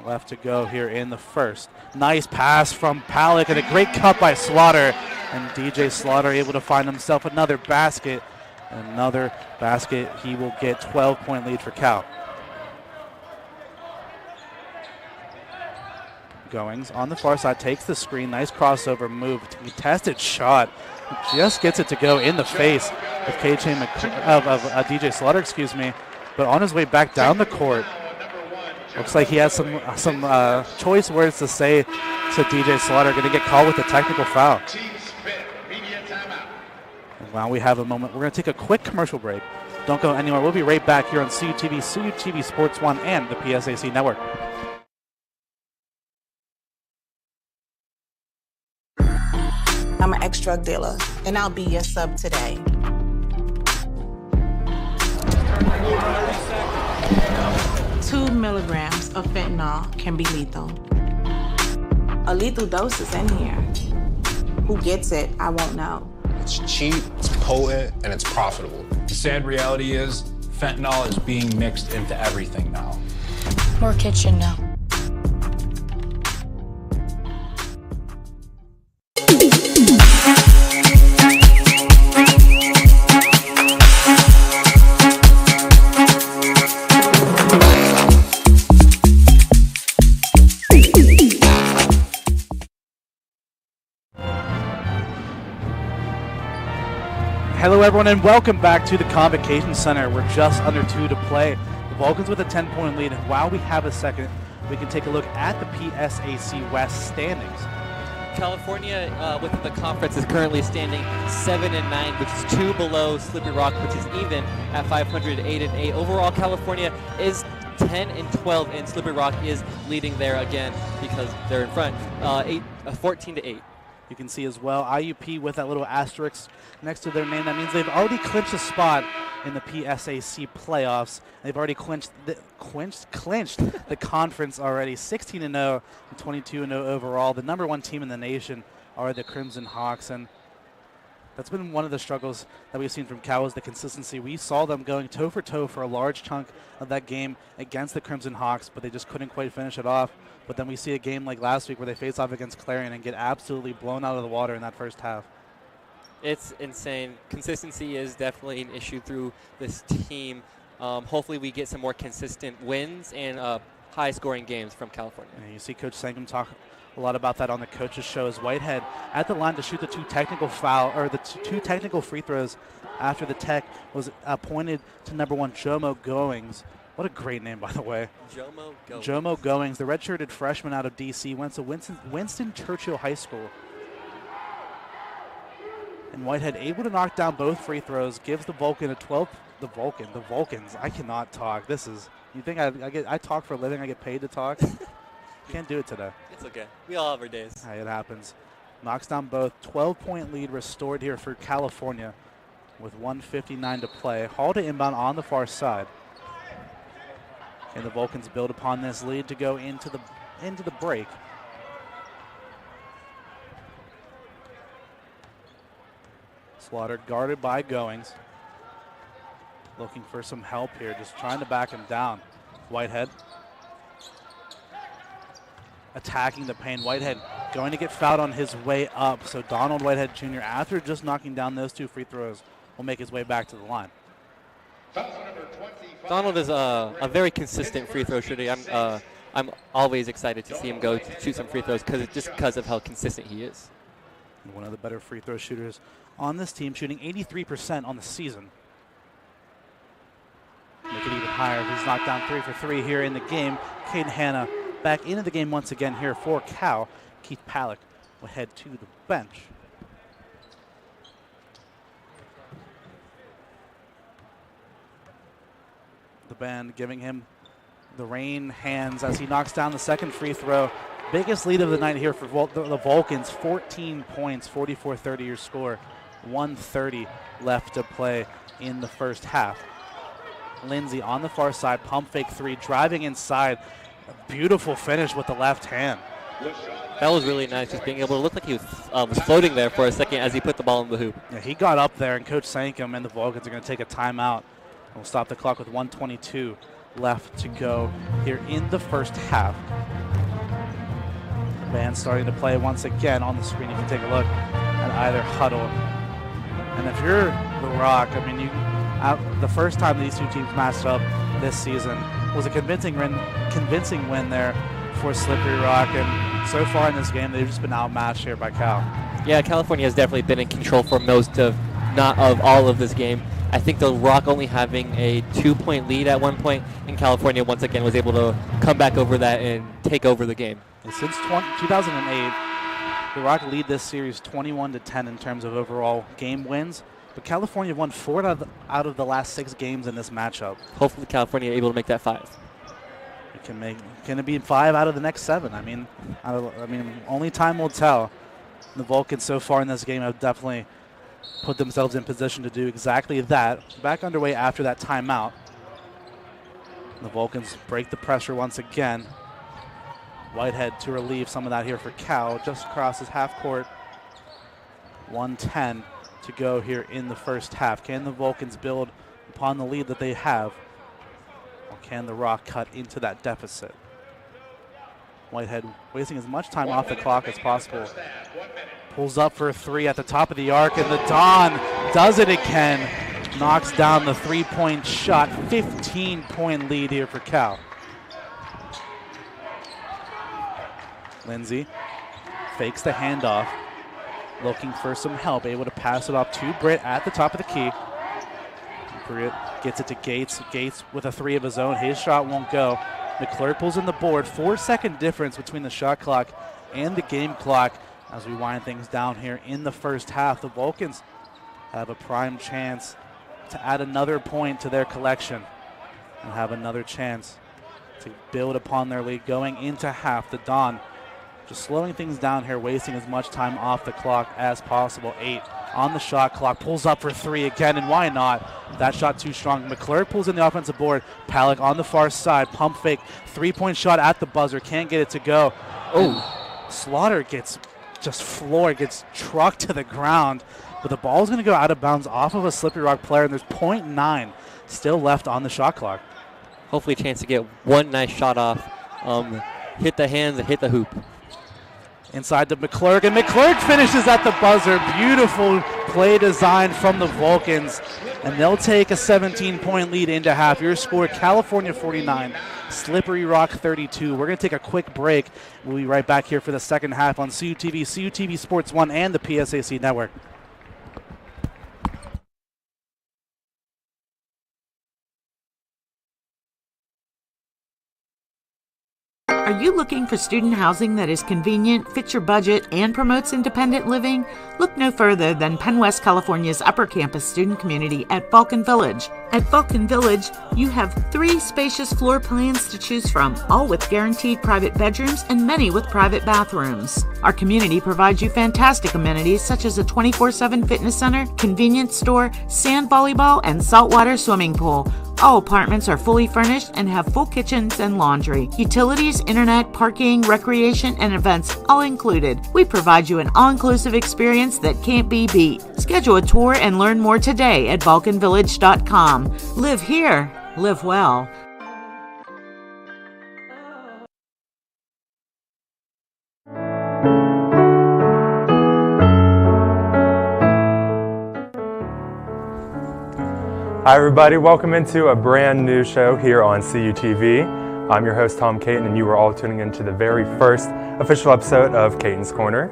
left to go here in the first. Nice pass from Palick and a great cut by Slaughter. And DJ Slaughter able to find himself another basket. Another basket. He will get 12-point lead for Cal. Goings on the far side takes the screen. Nice crossover move. Contested shot. Just gets it to go in the face of DJ Slaughter, excuse me. But on his way back down the court, looks like he has some choice words to say to DJ Slaughter. Going to get called with a technical foul. And while we have a moment, we're going to take a quick commercial break. Don't go anywhere. We'll be right back here on CUTV, CUTV Sports 1, and the PSAC Network. I'm an ex-drug dealer, and I'll be your sub today. 2 milligrams of fentanyl can be lethal. A lethal dose is in here. Who gets it, I won't know. It's cheap, it's potent, and it's profitable. The sad reality is, fentanyl is being mixed into everything now. More kitchen now. Hello, everyone, and welcome back to the Convocation Center. We're just under 2 to play. The Vulcans with a 10-point lead, and while we have a second, we can take a look at the PSAC West standings. California within the conference is currently standing 7-9, which is 2 below Slippery Rock, which is even at 500, 8-8. Overall, California is 10-12, and Slippery Rock is leading there again because they're in front, 14-8. You can see as well IUP with that little asterisk next to their name. That means they've already clinched a spot in the PSAC playoffs. They've already clinched the conference already. 16-0 and 22-0 overall. The number 1 team in the nation are the Crimson Hawks, and that's been one of the struggles that we've seen from Cal is the consistency. We saw them going toe for toe for a large chunk of that game against the Crimson Hawks, but they just couldn't quite finish it off. But then we see a game like last week where they face off against Clarion and get absolutely blown out of the water in that first half. It's insane. Consistency is definitely an issue through this team. Hopefully we get some more consistent wins and high-scoring games from California. And you see Coach Sankum talk a lot about that on the coaches' show as Whitehead at the line to shoot the two technical free throws after the tech was pointed to number 1 Jomo Goings. What a great name, by the way. Jomo Goings, the redshirted freshman out of D.C., went to Winston Churchill High School. And Whitehead able to knock down both free throws, gives the Vulcans, I cannot talk. This is, you think I talk for a living, I get paid to talk? Can't do it today. It's okay. We all have our days. Hey, it happens. Knocks down both. 12-point lead restored here for California with 1:59 to play. Hall to inbound on the far side. And the Vulcans build upon this lead to go into the break. Slaughter guarded by Goings. Looking for some help here, just trying to back him down. Whitehead attacking the paint. Whitehead going to get fouled on his way up. So Donald Whitehead Jr., after just knocking down those 2 free throws, will make his way back to the line. Donald is a very consistent free throw shooter. I'm always excited to see him go to shoot some free throws because of how consistent he is. One of the better free throw shooters on this team, shooting 83% on the season. Make it even higher. He's knocked down 3 for 3 here in the game. Caden Hanna back into the game once again here for Cal. Keith Palak will head to the bench. The band giving him the rain hands as he knocks down the second free throw. Biggest lead of the night here for the Vulcans, 14 points, 44-30 your score, 1:30 left to play in the first half. Lindsay on the far side, pump fake 3, driving inside. A beautiful finish with the left hand. That was really nice, just being able to look like he was floating there for a second as he put the ball in the hoop. Yeah, he got up there, and Coach Sankum and the Vulcans are going to take a timeout. We'll stop the clock with 1:22 left to go here in the first half. The band starting to play once again on the screen. You can take a look at either huddle. And if you're the Rock, I mean, the first time these two teams matched up this season was a convincing win there for Slippery Rock. And so far in this game, they've just been outmatched here by Cal. Yeah, California has definitely been in control for most of, not of all of this game. I think the Rock only having a 2-point lead at one point, and California once again was able to come back over that and take over the game. And since 2008, the Rock lead this series 21-10 in terms of overall game wins. But California won 4 out of the last 6 games in this matchup. Hopefully California able to make that 5. Can it be 5 out of the next 7? I mean, only time will tell. The Vulcans so far in this game have definitely put themselves in position to do exactly that. Back underway after that timeout. The Vulcans break the pressure once again. Whitehead to relieve some of that here for Cal. Just crosses half court. 1:10 to go here in the first half. Can the Vulcans build upon the lead that they have? Or can the Rock cut into that deficit? Whitehead wasting as much time off the clock as possible. Pulls up for a 3 at the top of the arc, and the Don does it again. Knocks down the 3-point shot. 15-point lead here for Cal. Lindsay fakes the handoff, looking for some help, able to pass it off to Britt at the top of the key. Britt gets it to Gates. Gates with a 3 of his own. His shot won't go. McClure pulls in the board. 4-second difference between the shot clock and the game clock as we wind things down here in the first half. The Vulcans have a prime chance to add another point to their collection and have another chance to build upon their lead going into half. The Don just slowing things down here, wasting as much time off the clock as possible. 8 on the shot clock, pulls up for 3 again, and why not? That shot too strong. McClure pulls in the offensive board. Palak on the far side, pump fake, 3-point shot at the buzzer, can't get it to go. Oh, Slaughter gets just floored, gets trucked to the ground, but the ball's going to go out of bounds off of a Slippery Rock player, and there's 0.9 still left on the shot clock. Hopefully a chance to get one nice shot off, hit the hands and hit the hoop. Inside to McClurg, and McClurg finishes at the buzzer. Beautiful play design from the Vulcans, and they'll take a 17-point lead into half. Your score, California 49, Slippery Rock 32. We're going to take a quick break. We'll be right back here for the second half on CUTV, CUTV Sports 1, and the PSAC Network. Are you looking for student housing that is convenient, fits your budget, and promotes independent living? Look no further than Penn West California's Upper Campus student community at Vulcan Village. At Vulcan Village, you have 3 spacious floor plans to choose from, all with guaranteed private bedrooms and many with private bathrooms. Our community provides you fantastic amenities such as a 24/7 fitness center, convenience store, sand volleyball, and saltwater swimming pool. All apartments are fully furnished and have full kitchens and laundry. Utilities, internet, parking, recreation, and events all included. We provide you an all-inclusive experience that can't be beat. Schedule a tour and learn more today at vulcanvillage.com. Live here, live well. Hi everybody, welcome into a brand new show here on CUTV. I'm your host Tom Caton, and you are all tuning into the very first official episode of Caton's Corner.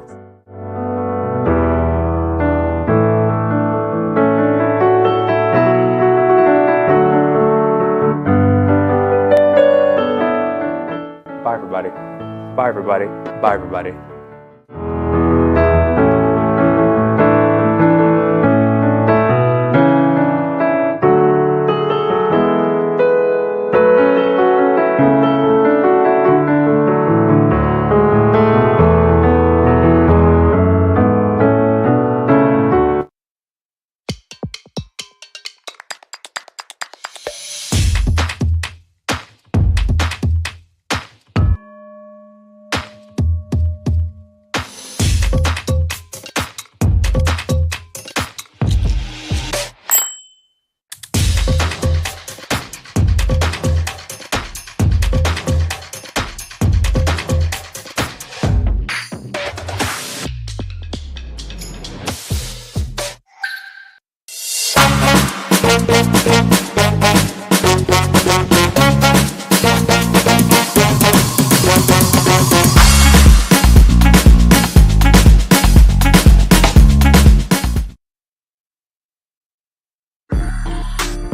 Bye everybody. Bye everybody. Bye everybody.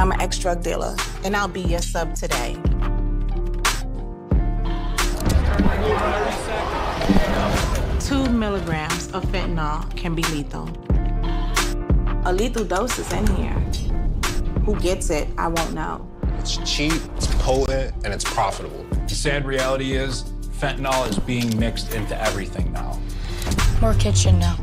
I'm an ex-drug dealer, and I'll be your sub today. Two milligrams of fentanyl can be lethal. A lethal dose is in here. Who gets it, I won't know. It's cheap, it's potent, and it's profitable. The sad reality is fentanyl is being mixed into everything now. More kitchen now.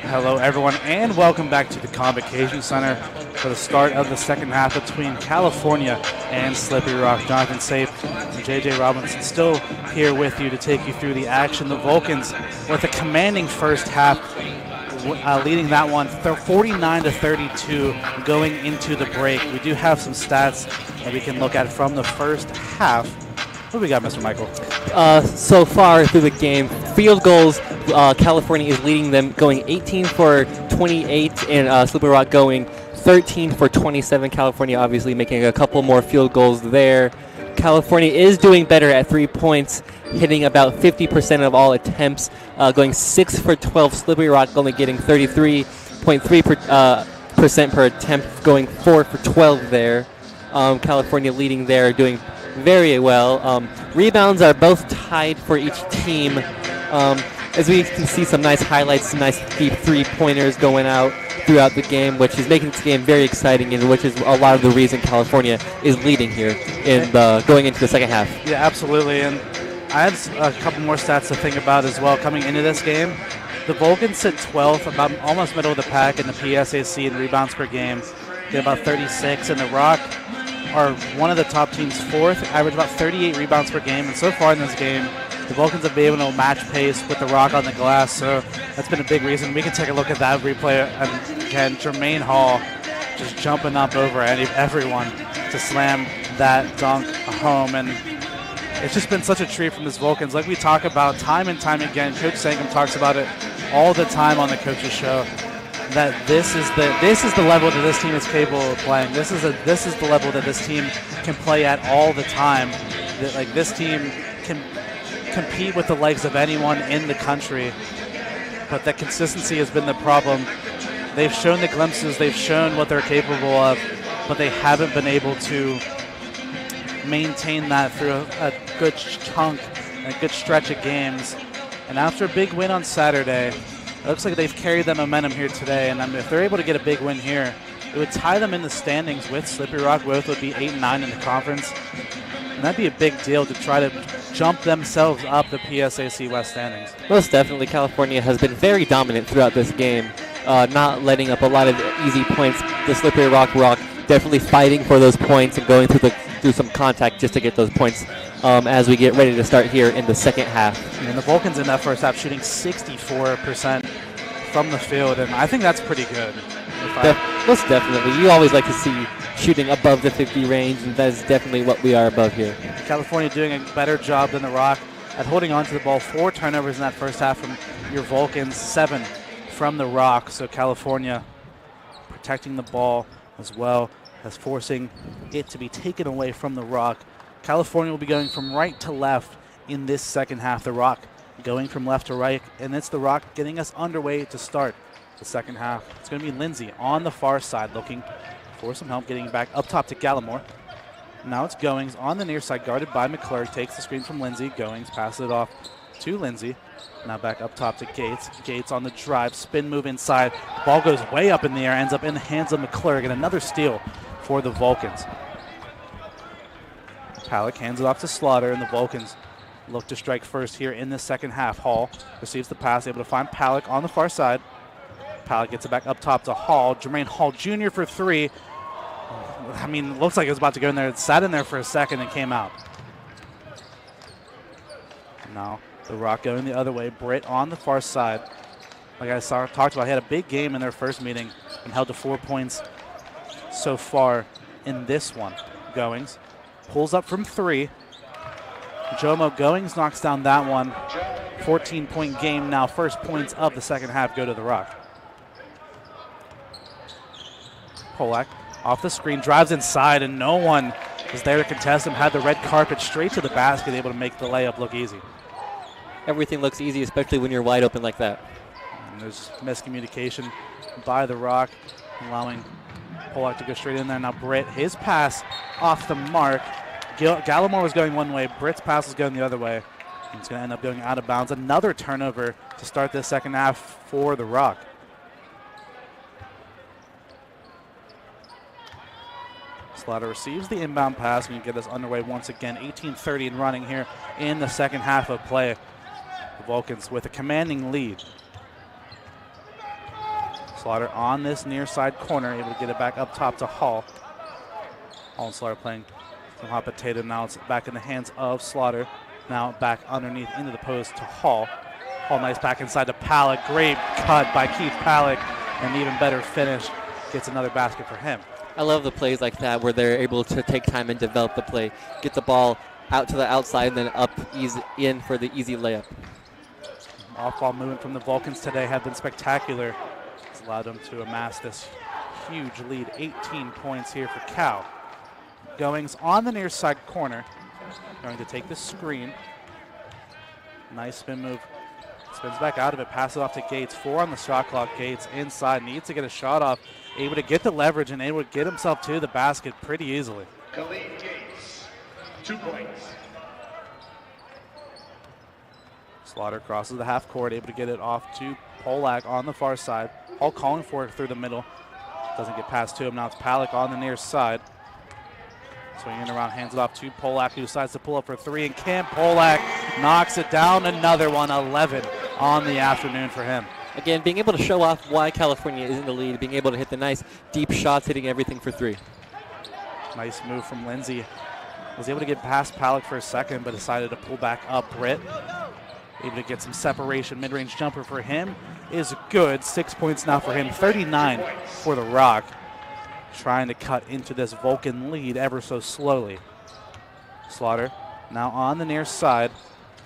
Hello, everyone, and welcome back to the Convocation Center for the start of the second half between California and Slippery Rock. Jonathan Safe and J.J. Robinson still here with you to take you through the action. The Vulcans with a commanding first half, leading that one 49-32 going into the break. We do have some stats that we can look at from the first half. What do we got, Mr. Michael? So far through the game, field goals, California is leading them, going 18 for 28, and Slippery Rock going 13 for 27. California obviously making a couple more field goals there. California is doing better at 3 points, hitting about 50% of all attempts, going 6 for 12. Slippery Rock only getting 33.3% per attempt, going 4 for 12 there. California leading there, doing very well. Rebounds are both tied for each team. As we can see, some nice highlights, some nice deep three-pointers going out throughout the game, which is making this game very exciting, and which is a lot of the reason California is leading here in going into the second half. Yeah, absolutely. And I had a couple more stats to think about as well coming into this game. The Vulcans sit 12th, about almost middle of the pack in the PSAC in rebounds per game. Get about 36, and the Rock are one of the top teams, fourth, average about 38 rebounds per game. And so far in this game, the Vulcans have been able to match pace with the Rock on the glass, so that's been a big reason. We can take a look at that replay, and again, Jermaine Hall just jumping up over everyone to slam that dunk home. And it's just been such a treat from this Vulcans. Like we talk about time and time again, Coach Sangham talks about it all the time on the Coaches Show, that this is the level that this team is capable of playing. This is the level that this team can play at all the time. That, like, this team can compete with the legs of anyone in the country, but that consistency has been the problem. They've shown the glimpses, they've shown what they're capable of, but they haven't been able to maintain that through a good chunk, a good stretch of games. And after a big win on Saturday, it looks like they've carried that momentum here today, and if they're able to get a big win here, it would tie them in the standings with Slippery Rock. Both would be 8 and 9 in the conference, and that'd be a big deal to try to jump themselves up the PSAC West standings. Most definitely, California has been very dominant throughout this game, not letting up a lot of easy points. The Slippery Rock definitely fighting for those points and going through some contact just to get those points as we get ready to start here in the second half. And the Vulcans in that first half shooting 64% from the field, and I think that's pretty good. Most definitely. You always like to see shooting above the 50 range, and that is definitely what we are above here. California doing a better job than the Rock at holding on to the ball. 4 turnovers in that first half from your Vulcans, 7 from the Rock. So California protecting the ball as well as forcing it to be taken away from the Rock. California will be going from right to left in this second half. The Rock going from left to right, and it's the Rock getting us underway to start the second half. It's going to be Lindsay on the far side looking for some help, getting back up top to Gallimore. Now it's Goings on the near side, guarded by McClure. Takes the screen from Lindsay. Goings passes it off to Lindsay. Now back up top to Gates. Gates on the drive, spin move inside. Ball goes way up in the air, ends up in the hands of McClure. Get another steal for the Vulcans. Palak hands it off to Slaughter, and the Vulcans look to strike first here in the second half. Hall receives the pass, able to find Palak on the far side. Palak gets it back up top to Hall. Jermaine Hall Jr. for 3. I mean, looks like it was about to go in there. It sat in there for a second and came out. Now the Rock going the other way. Britt on the far side. Like I talked about, he had a big game in their first meeting and held to 4 points so far in this one. Goings pulls up from 3. Jomo Goings knocks down that one. 14-point game now. First points of the second half go to the Rock. Polak off the screen, drives inside, and no one was there to contest him. Had the red carpet straight to the basket, able to make the layup look easy. Everything looks easy, especially when you're wide open like that. And there's miscommunication by the Rock, allowing Polak to go straight in there. Now Britt, his pass off the mark. Gallimore was going one way. Britt's pass was going the other way. He's going to end up going out of bounds. Another turnover to start this second half for the Rock. Slaughter receives the inbound pass. We can get us underway once again. 18:30 and running here in the second half of play. The Vulcans with a commanding lead. Slaughter on this near side corner, able to get it back up top to Hall. Hall and Slaughter playing some hot potato. Now it's back in the hands of Slaughter. Now back underneath into the post to Hall. Hall nice back inside to Palick. Great cut by Keith Palick. An even better finish. Gets another basket for him. I love the plays like that where they're able to take time and develop the play, get the ball out to the outside and then up easy in for the easy layup. Off-ball movement from the Vulcans today have been spectacular. It's allowed them to amass this huge lead, 18 points here for Cal. Goings on the near side corner, going to take the screen. Nice spin move. Spins back out of it, passes off to Gates. 4 on the shot clock. Gates inside, needs to get a shot off. Able to get the leverage and able to get himself to the basket pretty easily. Khalid Gates, 2 points. Slaughter crosses the half court, able to get it off to Polak on the far side. Hall calling for it through the middle. Doesn't get past to him. Now it's Palick on the near side. Swinging around, hands it off to Polak, who decides to pull up for 3. And Cam Polak knocks it down. Another one, 11 on the afternoon for him. Again, being able to show off why California is in the lead, being able to hit the nice deep shots, hitting everything for 3. Nice move from Lindsay. Was able to get past Palick for a second, but decided to pull back up Britt. Able to get some separation. Mid-range jumper for him is good. 6 points now for him. 39 for the Rock. Trying to cut into this Vulcan lead ever so slowly. Slaughter now on the near side.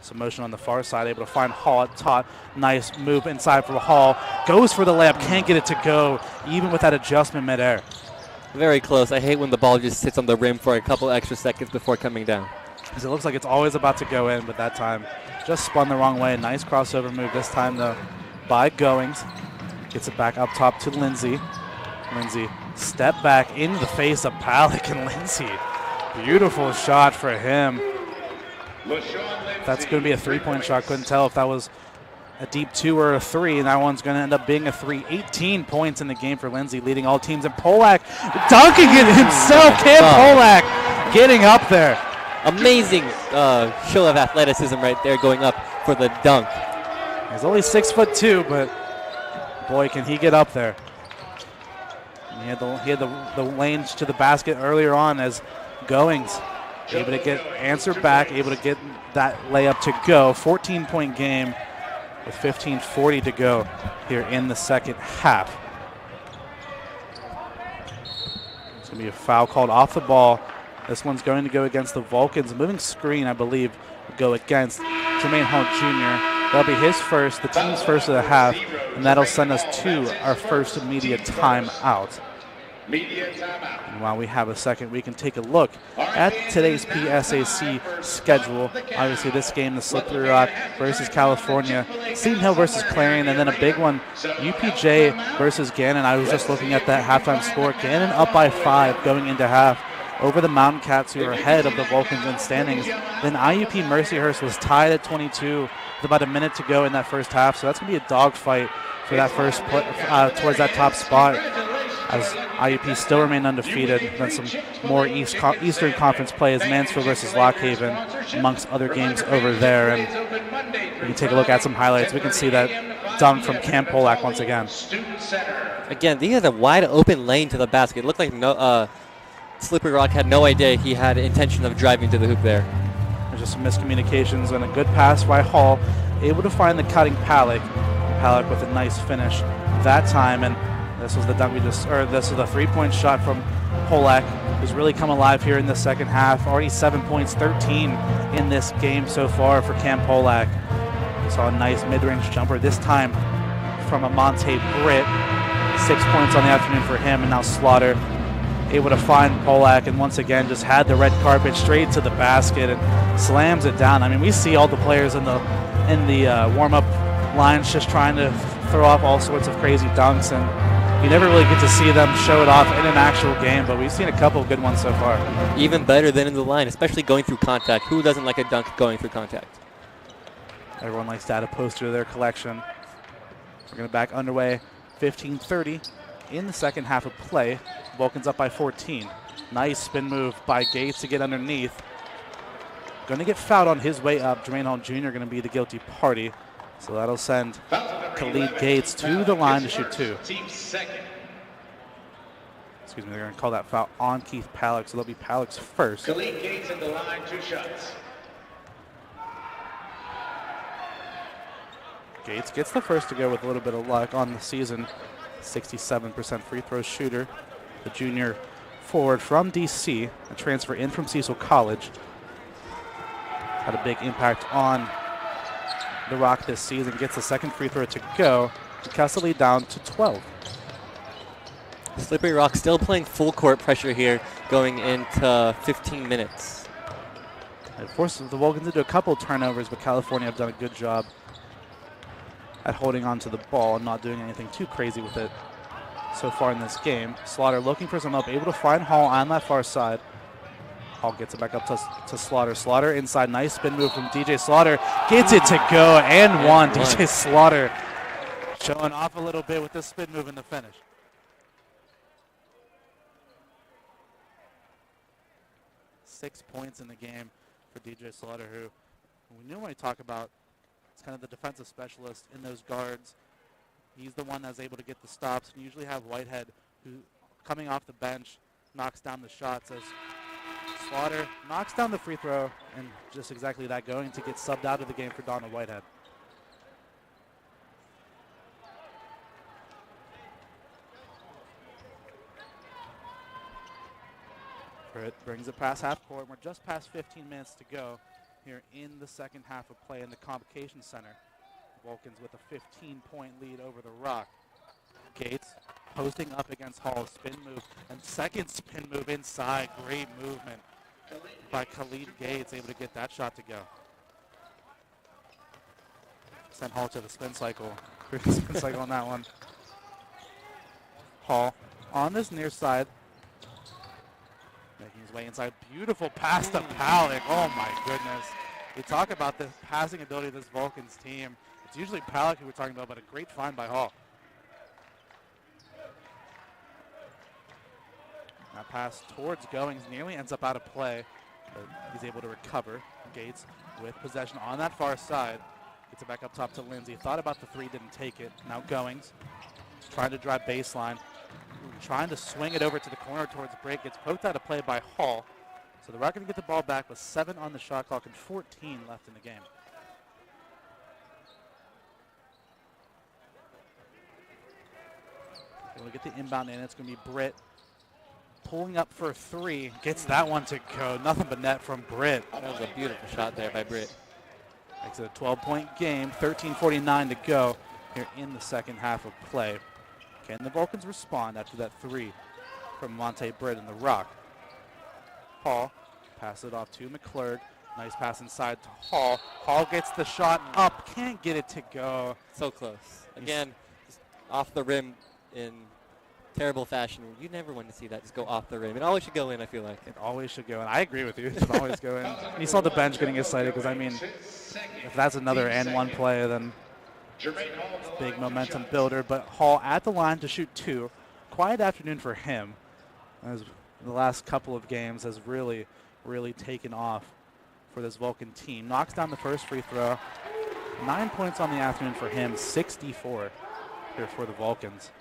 Some motion on the far side, able to find Hall at top. Nice move inside for Hall. Goes for the layup, can't get it to go, even with that adjustment midair. Very close. I hate when the ball just sits on the rim for a couple extra seconds before coming down. Because it looks like it's always about to go in, but that time just spun the wrong way. Nice crossover move this time, though, by Goings. Gets it back up top to Lindsay. Lindsay step back into the face of Palick, and Lindsay. Beautiful shot for him. That's going to be a 3-point shot. Couldn't tell if that was a deep 2 or a 3, and that one's going to end up being a 3. 18 points in the game for Lindsay, leading all teams. And Polak dunking it himself. Cam Polak getting up there. Amazing show of athleticism right there, going up for the dunk. He's only 6'2", but boy, can he get up there. And he had the lanes to the basket earlier on as Goings able to get answered back, able to get that layup to go. 14-point game with 15:40 to go here in the second half. It's going to be a foul called off the ball. This one's going to go against the Vulcans. Moving screen, I believe, will go against Jermaine Hall Jr. That'll be his first, the team's first of the half, and that'll send us to our first immediate timeout. And while we have a second, we can take a look at today's PSAC schedule. Obviously, this game, the Slippery Rock versus California, Seton Hill versus Clarion, and then a big one, UPJ versus Gannon. I was just looking at that halftime score. Gannon up by 5 going into half over the Mountain Cats, who are ahead of the Vulcans in standings. Then IUP Mercyhurst was tied at 22 with about a minute to go in that first half, so that's going to be a dogfight for that first towards that top spot, as IUP still remain undefeated. Then some more Eastern Conference play as Mansfield versus Lock Haven, amongst other games over there. And we can take a look at some highlights. We can see that dunk from Cam Polak once again. Again, he had a wide open lane to the basket. It looked like Slippery Rock had no idea he had intention of driving to the hoop there. There's just some miscommunications and a good pass by Hall, able to find the cutting Palick. Palick with a nice finish that time, and this was the dunk this was the 3-point shot from Polak, who's really come alive here in the second half. Already 7 points, 13 in this game so far for Cam Polak. We saw a nice mid-range jumper, this time from Amante Britt. 6 points on the afternoon for him, and now Slaughter able to find Polak, and once again just had the red carpet straight to the basket and slams it down. I mean, we see all the players in the warm-up lines just trying to throw off all sorts of crazy dunks, and you never really get to see them show it off in an actual game, but we've seen a couple of good ones so far. Even better than in the line, especially going through contact. Who doesn't like a dunk going through contact? Everyone likes to add a poster to their collection. We're going to back underway, 15:30 in the second half of play. Vulcans up by 14. Nice spin move by Gates to get underneath. Going to get fouled on his way up. Jermaine Hall Jr. going to be the guilty party. So that'll send Khalid Gates to the line to shoot 2. Excuse me, they're going to call that foul on Keith Palak, so that'll be Palak's first. Khalid Gates at the line, 2 shots. Gates gets the first to go with a little bit of luck on the season. 67% free throw shooter. The junior forward from DC, a transfer in from Cecil College. Had a big impact on the Rock this season. Gets the second free throw to go. To cuts the lead down to 12. Slippery Rock still playing full court pressure here going into 15 minutes. It forces the Vulcans into a couple of turnovers, but California have done a good job at holding on to the ball and not doing anything too crazy with it so far in this game. Slaughter looking for some help, able to find Hall on that far side. Hall gets it back up to Slaughter. Slaughter inside, nice spin move from DJ Slaughter. Gets it to go and one. DJ Slaughter showing off a little bit with the spin move in the finish. Six points in the game for DJ Slaughter, who we normally talk about. It's kind of the defensive specialist in those guards. He's the one that's able to get the stops. And usually have Whitehead, who coming off the bench, knocks down the shots as Slaughter knocks down the free throw, and just exactly that, going to get subbed out of the game for Donald Whitehead. Britt brings it past half court. We're just past 15 minutes to go here in the second half of play in the Convocation Center. Vulcans with a 15-point lead over the Rock. Gates posting up against Hall, spin move, and second spin move inside. Great movement by Khalid Gates, able to get that shot to go. Sent Hall to the spin cycle. Spin cycle on that one. Hall on this near side, making his way inside. Beautiful pass to Palak. Oh my goodness. We talk about the passing ability of this Vulcans team. It's usually Palak who we're talking about, but a great find by Hall. That pass towards Goings nearly ends up out of play, but he's able to recover. Gates with possession on that far side. Gets it back up top to Lindsay. Thought about the three, didn't take it. Now Goings trying to drive baseline. Trying to swing it over to the corner towards break. Gets poked out of play by Hall. So the Rock going to get the ball back with 7 on the shot clock and 14 left in the game. We'll get the inbound in. It's going to be Britt pulling up for a 3. Gets that one to go. Nothing but net from Britt. That was a beautiful shot there by Britt. Makes it a 12-point game. 13:49 to go here in the second half of play. Can the Vulcans respond after that 3 from Monte Britt and the Rock? Hall pass it off to McClurg. Nice pass inside to Hall. Hall gets the shot up. Can't get it to go. So close. Again, just off the rim in terrible fashion. You never want to see that just go off the rim. It always should go in, I feel like. It always should go in. I agree with you. It should always go in. And you saw the bench getting excited because, I mean, if that's another and one play, then it's a big momentum builder. But Hall at the line to shoot 2. Quiet afternoon for him, as the last couple of games has really, really taken off for this Vulcan team. Knocks down the first free throw. 9 points on the afternoon for him. 64 here for the Vulcans.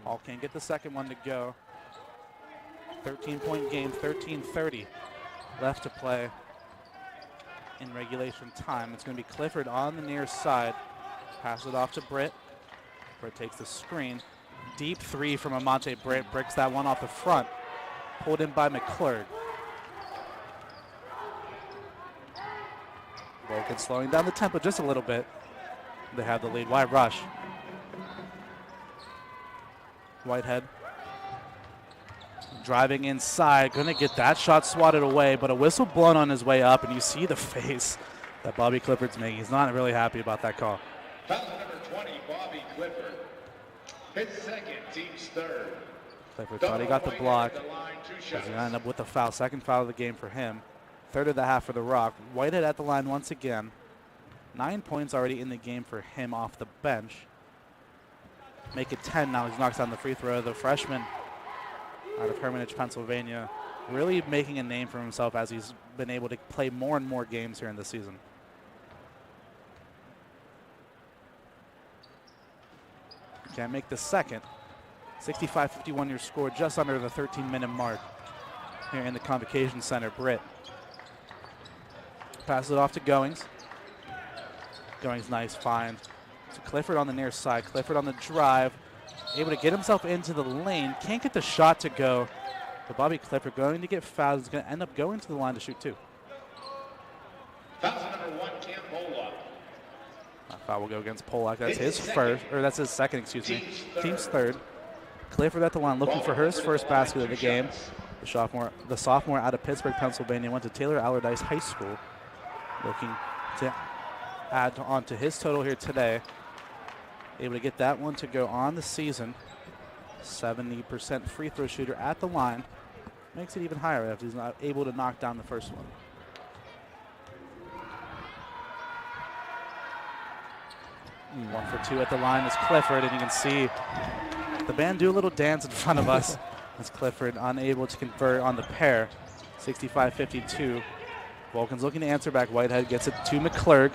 Hall can't get the second one to go. 13-point game, 13:30 left to play in regulation time. It's going to be Clifford on the near side. Pass it off to Britt. Britt takes the screen. Deep 3 from Amante Britt. Bricks that one off the front. Pulled in by McClurg. Vulcan slowing down the tempo just a little bit. They have the lead. Wide rush. Whitehead driving inside, going to get that shot swatted away, but a whistle blown on his way up, and you see the face that Bobby Clifford's making. He's not really happy about that call. Foul number 20, Bobby Clifford. His second, team's third. Clifford thought he got the block. He's going to end up with the foul. Second foul of the game for him. Third of the half for the Rock. Whitehead at the line once again. 9 points already in the game for him off the bench. Make it 10 now. He knocks down the free throw. The freshman out of Hermitage, Pennsylvania, really making a name for himself as he's been able to play more and more games here in the season. Can't make the second. 65-51 your score, just under the 13-minute mark here in the Convocation Center. Britt passes it off to Goings. Goings, nice find to Clifford on the near side. Clifford on the drive, able to get himself into the lane. Can't get the shot to go. But Bobby Clifford going to get fouled. Is going to end up going to the line to shoot two. Foul number 1, Cam Polak. That foul will go against Polak. That's his first, or that's his second, excuse me. Team's third. Clifford at the line looking for his first basket of the game. The sophomore out of Pittsburgh, Pennsylvania, went to Taylor Allardyce High School. Looking to add on to his total here today. Able to get that one to go on the season. 70% free throw shooter at the line. Makes it even higher after he's not able to knock down the first one. One for two at the line is Clifford, and you can see the band do a little dance in front of us as Clifford unable to convert on the pair. 65-52. Vulcans looking to answer back. Whitehead gets it to McClurg.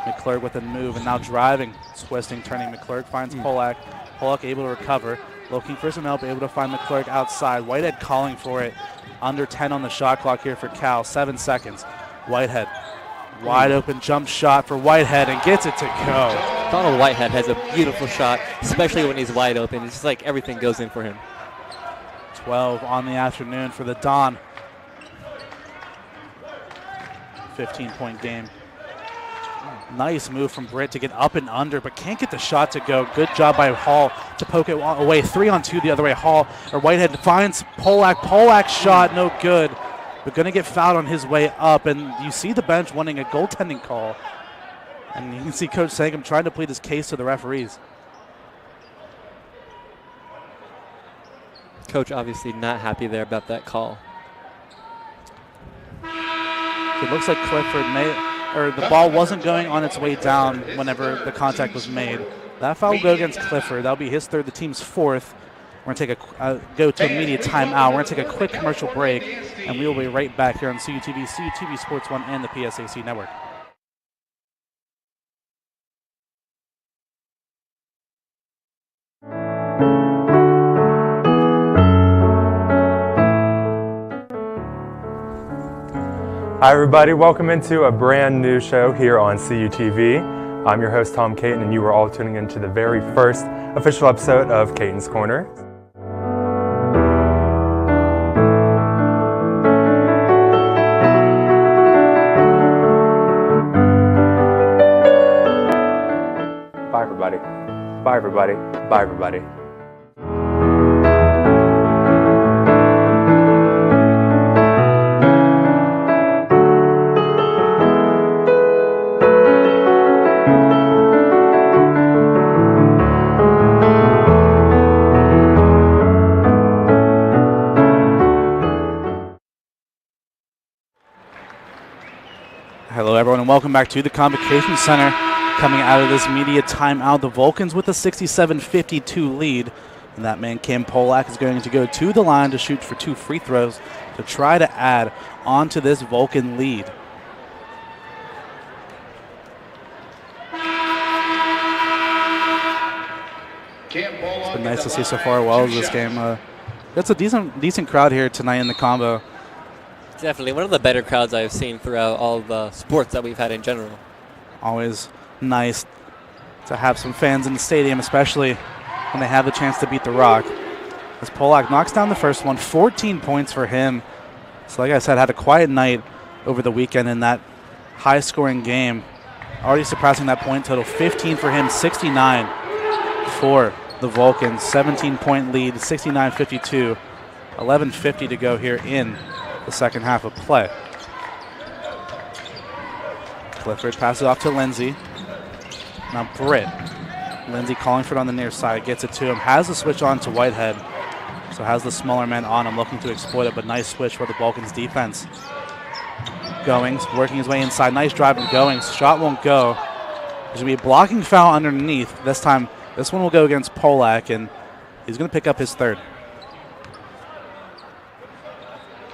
McClurg with a move and now driving, twisting, turning. McClurg finds Polak. Polak able to recover. Looking for some help, able to find McClurg outside. Whitehead calling for it. Under 10 on the shot clock here for Cal. 7 seconds. Whitehead. Wide open jump shot for Whitehead and gets it to go. Donald Whitehead has a beautiful shot, especially when he's wide open. It's just like everything goes in for him. 12 on the afternoon for the Don. 15-point game. Nice move from Britt to get up and under, but can't get the shot to go. Good job by Hall to poke it away. 3-on-2 the other way. Hall or Whitehead finds Polak. Polak's shot no good, but going to get fouled on his way up. And you see the bench wanting a goaltending call. And you can see Coach Sankum trying to plead his case to the referees. Coach obviously not happy there about that call. It looks like Clifford the ball wasn't going on its way down whenever the contact was made. That foul will go against Clifford. That'll be his third, the team's fourth. We're going to take go to immediate timeout. We're going to take a quick commercial break, and we will be right back here on CUTV, CUTV Sports 1, and the PSAC Network. Hi everybody, welcome into a brand new show here on CUTV. I'm your host Tom Caton, and you are all tuning into the very first official episode of Caton's Corner. Bye everybody. Bye everybody. Bye everybody. Hello, everyone, and welcome back to the Convocation Center. Coming out of this media timeout, the Vulcans with a 67-52 lead. And that man, Cam Polak, is going to go to the line to shoot for 2 free throws to try to add on to this Vulcan lead. It's been nice to see so far as well as this game. It's a decent crowd here tonight in the combo. Definitely one of the better crowds I've seen throughout all the sports that we've had in general. Always nice to have some fans in the stadium, especially when they have the chance to beat the Rock. As Polak knocks down the first one, 14 points for him. So like I said, had a quiet night over the weekend in that high-scoring game. Already surpassing that point total, 15 for him, 69 for the Vulcans. 17-point lead, 69-52, 11:50 to go here in the second half of play. Clifford passes off to Lindsay. Now Britt. Lindsay calling for it on the near side, gets it to him, has the switch on to Whitehead, so has the smaller man on him, looking to exploit it, but nice switch for the Vulcans defense. Goings working his way inside, nice drive from Goings, shot won't go. There's going to be a blocking foul underneath. This time, this one will go against Polak, and he's going to pick up his third.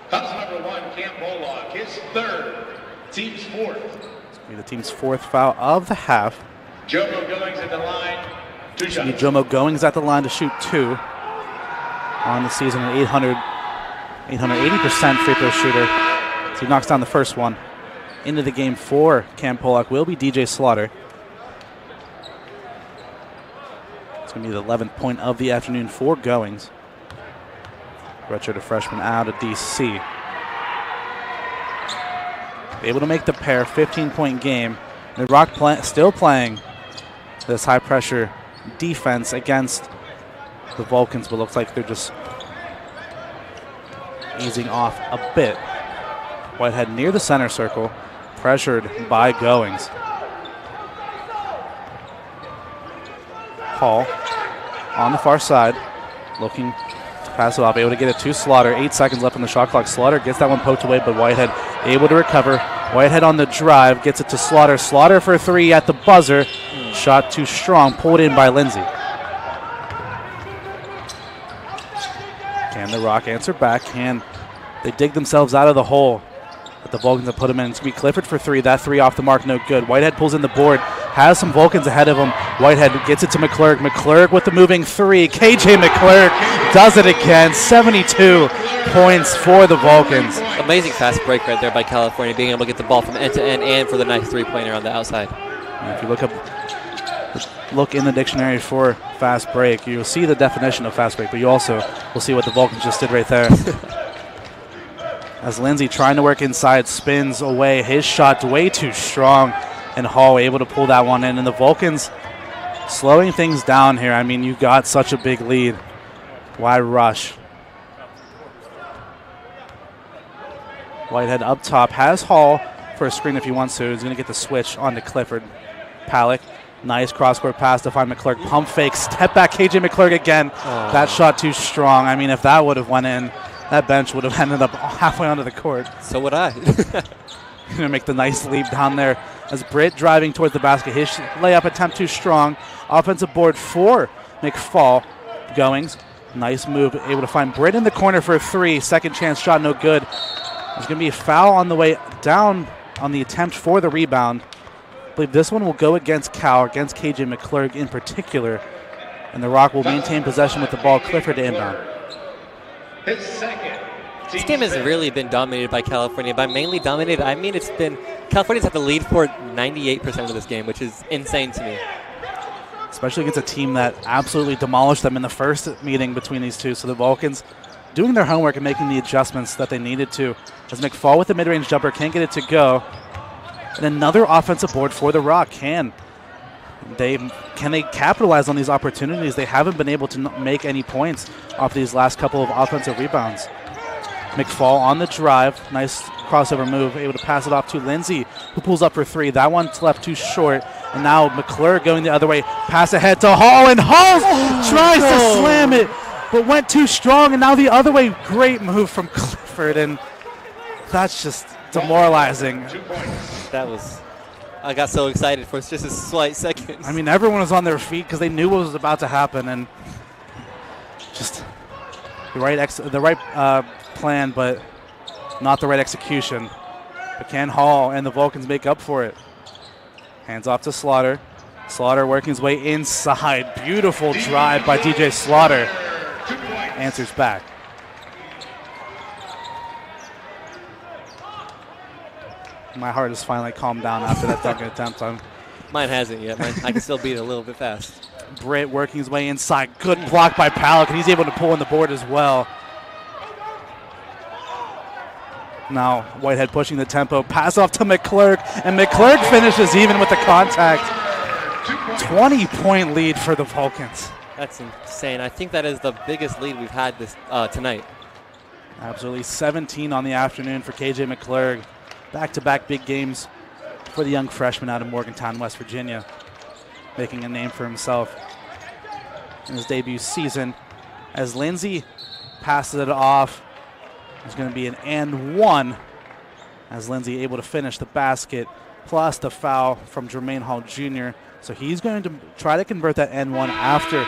House number 1, Cam Bullock, his third, team's fourth. It's going to be the team's fourth foul of the half. Jomo Goings at the line, 2 shots. Jomo Goings at the line to shoot 2. On the season, an 880% free throw shooter. So he knocks down the first one. Into the game for Cam Pollock will be DJ Slaughter. It's going to be the 11th point of the afternoon for Goings. Redshirt freshman out of D.C. Able to make the pair, 15-point game. The Rock still playing this high-pressure defense against the Vulcans, but looks like they're just easing off a bit. Whitehead near the center circle, pressured by Goings. Hall on the far side, looking to pass it off, able to get it to Slaughter. 8 seconds left on the shot clock. Slaughter gets that one poked away, but Whitehead able to recover. Whitehead on the drive, gets it to Slaughter. Slaughter for 3 at the buzzer. Shot too strong, pulled in by Lindsay. Can the Rock answer back? Can they dig themselves out of the hole that the Vulcans have put them in? It's going to be Clifford for 3. That 3 off the mark, no good. Whitehead pulls in the board, has some Vulcans ahead of him. Whitehead gets it to McClurg. McClurg with the moving 3. KJ McClurg does it again. 72 points for the Vulcans. Amazing fast break right there by California, being able to get the ball from end to end and for the nice three-pointer on the outside. And if you look in the dictionary for fast break, you'll see the definition of fast break, but you also will see what the Vulcans just did right there. As Lindsay trying to work inside, spins away. His shot way too strong, and Hall able to pull that one in. And the Vulcans slowing things down here. I mean, you got such a big lead. Why rush? Whitehead up top, has Hall for a screen if he wants to. He's going to get the switch onto Clifford. Palak, nice cross-court pass to find McClurg. Pump fake, step back, KJ McClurg again. Oh. That shot too strong. I mean, if that would have went in, that bench would have ended up halfway onto the court. So would I. Going to make the nice leap down there as Britt driving towards the basket. His layup attempt too strong. Offensive board for McFall. Goings, nice move, able to find Britt in the corner for a 3. Second chance shot, no good. There's going to be a foul on the way down on the attempt for the rebound. I believe this one will go against Cal, against KJ McClurg in particular. And the Rock will maintain possession with the ball. Clifford to inbound. His second. This game has really been dominated by California. By mainly dominated, I mean it's been California's had the lead for 98% of this game, which is insane to me. Especially against a team that absolutely demolished them in the first meeting between these two. So the Vulcans doing their homework and making the adjustments that they needed to. As McFall with the mid-range jumper can't get it to go. And another offensive board for the Rock. Can they capitalize on these opportunities? They haven't been able to make any points off these last couple of offensive rebounds. McFall on the drive. Nice crossover move. Able to pass it off to Lindsay, who pulls up for 3. That one's left too short. And now McClure going the other way. Pass ahead to Hall, and Hall tries to slam it, but went too strong. And now the other way. Great move from Clifford, and that's just demoralizing. I got so excited for just a slight second. I mean, everyone was on their feet because they knew what was about to happen, and just the right plan, but not the right execution. But can Hall and the Vulcans make up for it? Hands off to Slaughter. Slaughter working his way inside. Beautiful drive by DJ Slaughter. Answers back. My heart has finally calmed down after that dunking attempt. Mine hasn't yet. I can still beat it a little bit fast. Britt working his way inside. Good block by Palak, and he's able to pull in the board as well. Now Whitehead pushing the tempo. Pass off to McClurg, and McClurg finishes even with the contact. 20-point lead for the Vulcans. That's insane. I think that is the biggest lead we've had this tonight. Absolutely. 17 on the afternoon for KJ McClurg. Back-to-back big games for the young freshman out of Morgantown, West Virginia, making a name for himself in his debut season. As Lindsay passes it off, there's going to be an and one as Lindsay able to finish the basket, plus the foul from Jermaine Hall Jr. So he's going to try to convert that and one after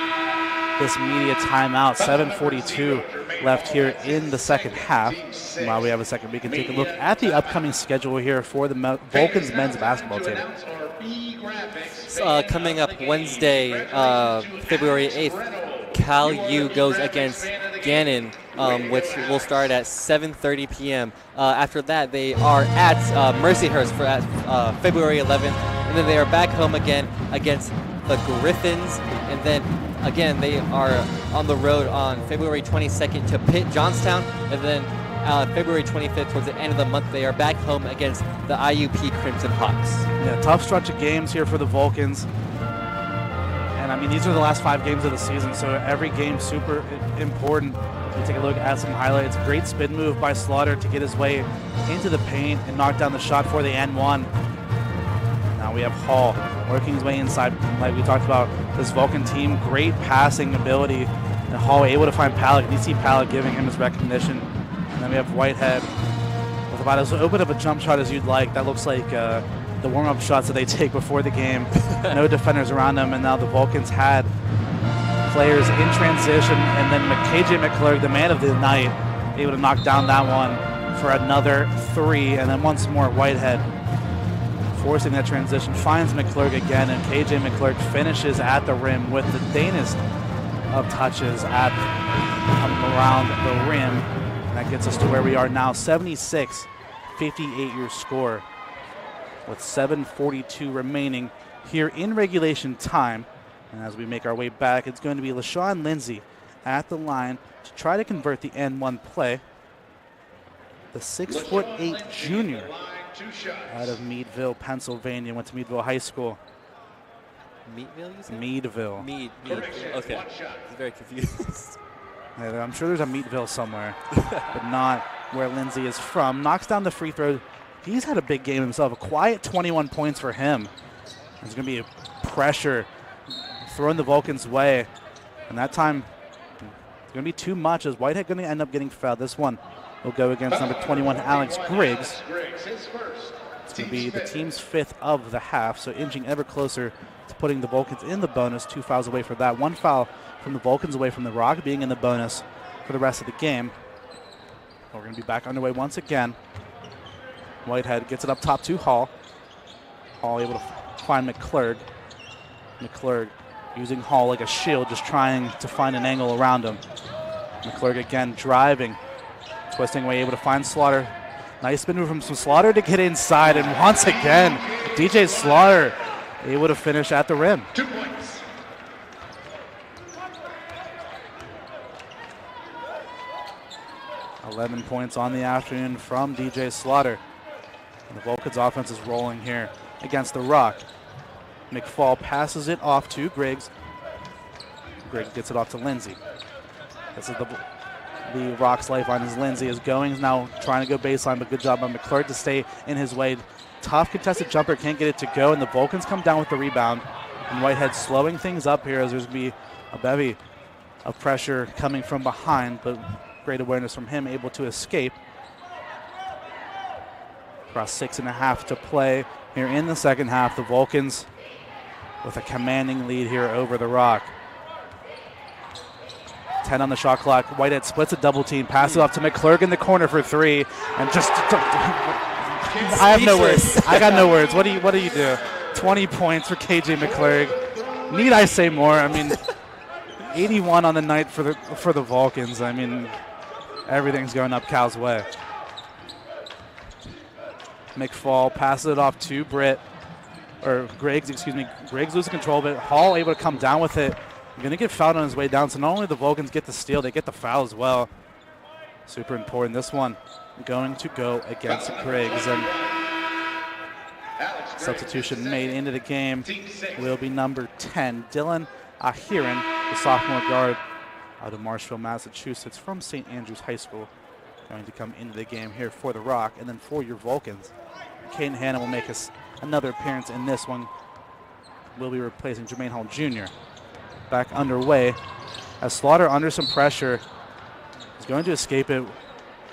this media timeout. 7:42 left here in the second half. And while we have a second, we can take a look at the upcoming schedule here for the Vulcans men's basketball team. Coming up Wednesday, February 8th, Cal U goes against Gannon, which will start at 7:30 p.m. After that, they are at Mercyhurst for February 11th, and then they are back home again against the Griffins, and then again they are on the road on February 22nd to Pitt Johnstown, and then February 25th, towards the end of the month, they are back home against the IUP Crimson Hawks. Yeah, tough stretch of games here for the Vulcans. And I mean, these are the last 5 games of the season, so every game super important. We take a look at some highlights. Great spin move by Slaughter to get his way into the paint and knock down the shot for the N1. Now we have Hall working his way inside. Like we talked about, this Vulcan team, great passing ability. And Hall able to find Palick. You see Palick giving him his recognition. And then we have Whitehead with about as open of a jump shot as you'd like. That looks like the warm-up shots that they take before the game. No defenders around them, and now the Vulcans had players in transition, and then KJ McClurg, the man of the night, able to knock down that one for another 3, and then once more Whitehead forcing that transition, finds McClurg again, and KJ McClurg finishes at the rim with the dainest of touches at around the rim. And that gets us to where we are now, 76-58 your score with 7:42 remaining here in regulation time. And as we make our way back, it's going to be LaShawn Lindsay at the line to try to convert the N1 play. The 6'8" junior out of Meadville, Pennsylvania, went to Meadville High School. Meadville, you said? Meadville. Mead. Okay. I'm very confused. Yeah, I'm sure there's a Meadville somewhere, but not where Lindsay is from. Knocks down the free throw. He's had a big game himself. A quiet 21 points for him. There's going to be a pressure throwing the Vulcans' way. And that time, it's going to be too much as Whitehead going to end up getting fouled. This one will go against number 21, Alex Griggs. It's going to be the team's 5th of the half, so inching ever closer to putting the Vulcans in the bonus. 2 fouls away for that. 1 foul from the Vulcans away from the Rock being in the bonus for the rest of the game. We're going to be back underway once again. Whitehead gets it up top to Hall. Hall able to find McClurg. McClurg using Hall like a shield, just trying to find an angle around him. McClurg again driving, twisting away, able to find Slaughter. Nice spin move from Slaughter to get inside, and once again, DJ Slaughter able to finish at the rim. 2 points. $11 points on the afternoon from DJ Slaughter. And the Vulcans offense is rolling here against the Rock. McFall passes it off to Griggs. Griggs gets it off to Lindsay. This is the Rock's lifeline as Lindsay is going. He's now trying to go baseline, but good job by McClurg to stay in his way. Tough contested jumper, can't get it to go, and the Vulcans come down with the rebound. And Whitehead slowing things up here as there's going to be a bevy of pressure coming from behind, but great awareness from him, able to escape. Across 6.5 to play here in the second half. The Vulcans with a commanding lead here over the Rock. 10 on the shot clock. Whitehead splits a double team, passes it off to McClurg in the corner for 3, and just I have no words. I got no words. What do you do? 20 points for KJ McClurg. Need I say more? I mean, 81 on the night for the Vulcans. I mean, everything's going up Cal's way. McFall passes it off to Griggs, excuse me. Griggs loses control, but Hall able to come down with it. Going to get fouled on his way down, so not only the Vulcans get the steal, they get the foul as well. Super important. This one going to go against Griggs, and substitution made into the game will be number 10, Dylan Ahiran, the sophomore guard out of Marshfield, Massachusetts, from St. Andrews High School, going to come into the game here for the Rock. And then for your Vulcans, Caden Hanna will make another appearance in this one. Will be replacing Jermaine Hall Jr. Back underway as Slaughter under some pressure is going to escape it.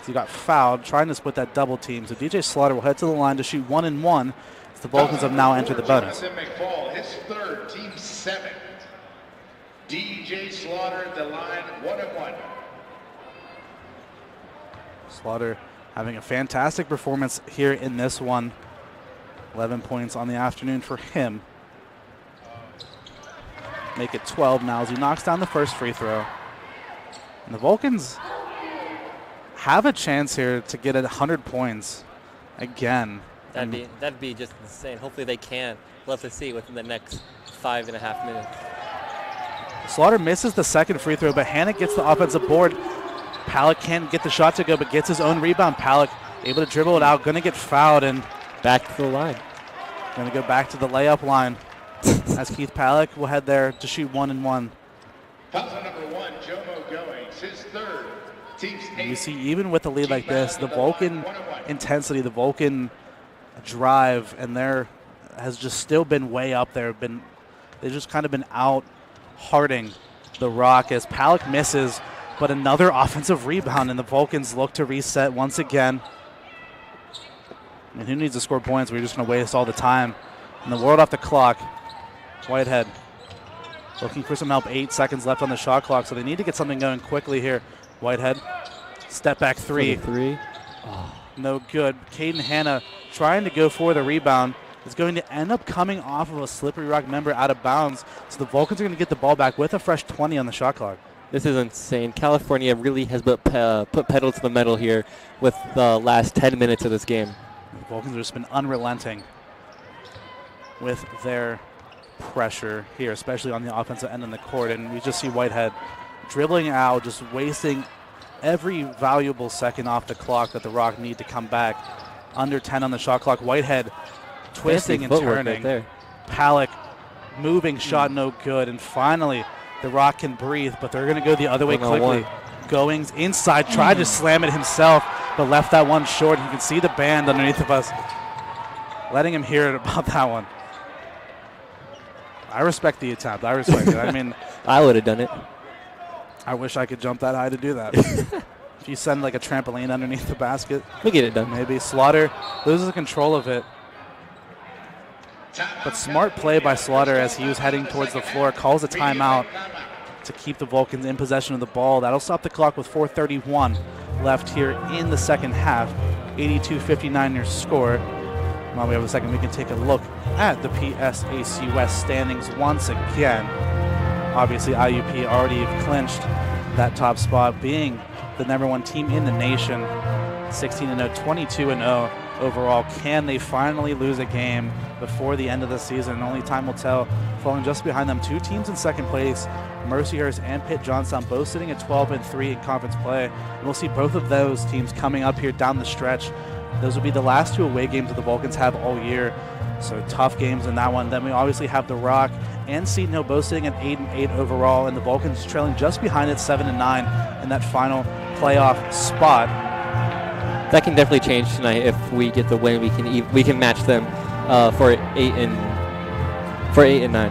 He got fouled trying to split that double team. So DJ Slaughter will head to the line to shoot 1-1 as the Vulcans have now entered the bonus. McFall, his 3rd, team 7. DJ Slaughter at the line, 1-1. Slaughter having a fantastic performance here in this one. 11 points on the afternoon for him. Make it 12 now as he knocks down the first free throw. And the Vulcans have a chance here to get 100 points again. That'd be just insane. Hopefully they can. Love to see within the next 5.5 minutes. Slaughter misses the second free throw, but Hanna gets the offensive board. Palick can't get the shot to go, but gets his own rebound. Palick able to dribble it out, going to get fouled, and back to the line. Going to go back to the layup line as Keith Palick will head there to shoot 1-1. Foul number 1, Jomo Goings, his third. You see, even with a lead like this, the Vulcan intensity, the Vulcan drive, and there has just still been way up there. They've just kind of been out harding the Rock as Palick misses, but another offensive rebound, and the Vulcans look to reset once again. And who needs to score points? We're just going to waste all the time. And the world off the clock. Whitehead looking for some help. 8 seconds left on the shot clock, so they need to get something going quickly here. Whitehead, step back three. Oh. No good. Caden Hanna trying to go for the rebound. Is going to end up coming off of a Slippery Rock member out of bounds. So the Vulcans are going to get the ball back with a fresh 20 on the shot clock. This is insane. California really has put pedal to the metal here with the last 10 minutes of this game. The Vulcans have just been unrelenting with their pressure here, especially on the offensive end of the court. And we just see Whitehead dribbling out, just wasting every valuable second off the clock that the Rock need to come back. Under 10 on the shot clock. Whitehead twisting and turning. Right there. Palick moving shot, no good. And finally, the Rock can breathe, but they're going to go the other way quickly. Goings inside, tried to slam it himself, but left that one short. You can see the band underneath of us letting him hear it about that one. I respect the attempt. I respect it. I mean, I would have done it. I wish I could jump that high to do that. If you send like a trampoline underneath the basket, we get it done. Maybe. Slaughter loses control of it. But smart play by Slaughter as he was heading towards the floor. Calls a timeout to keep the Vulcans in possession of the ball. That'll stop the clock with 4:31 left here in the second half. 82-59 your score. While we have a second, we can take a look at the PSAC West standings once again. Obviously, IUP already have clinched that top spot, being the #1 team in the nation. 16-0, 22-0 overall. Can they finally lose a game before the end of the season? Only time will tell. Falling just behind them, 2 teams in second place, Mercyhurst and Pitt Johnstown, both sitting at 12-3 in conference play. And we'll see both of those teams coming up here down the stretch. Those will be the last 2 away games that the Vulcans have all year. So tough games in that one. Then we obviously have the Rock and Seton Hill both sitting at 8-8 overall, and the Vulcans trailing just behind it 7-9 in that final playoff spot. That can definitely change tonight if we get the win. We can match them for 8 and 9.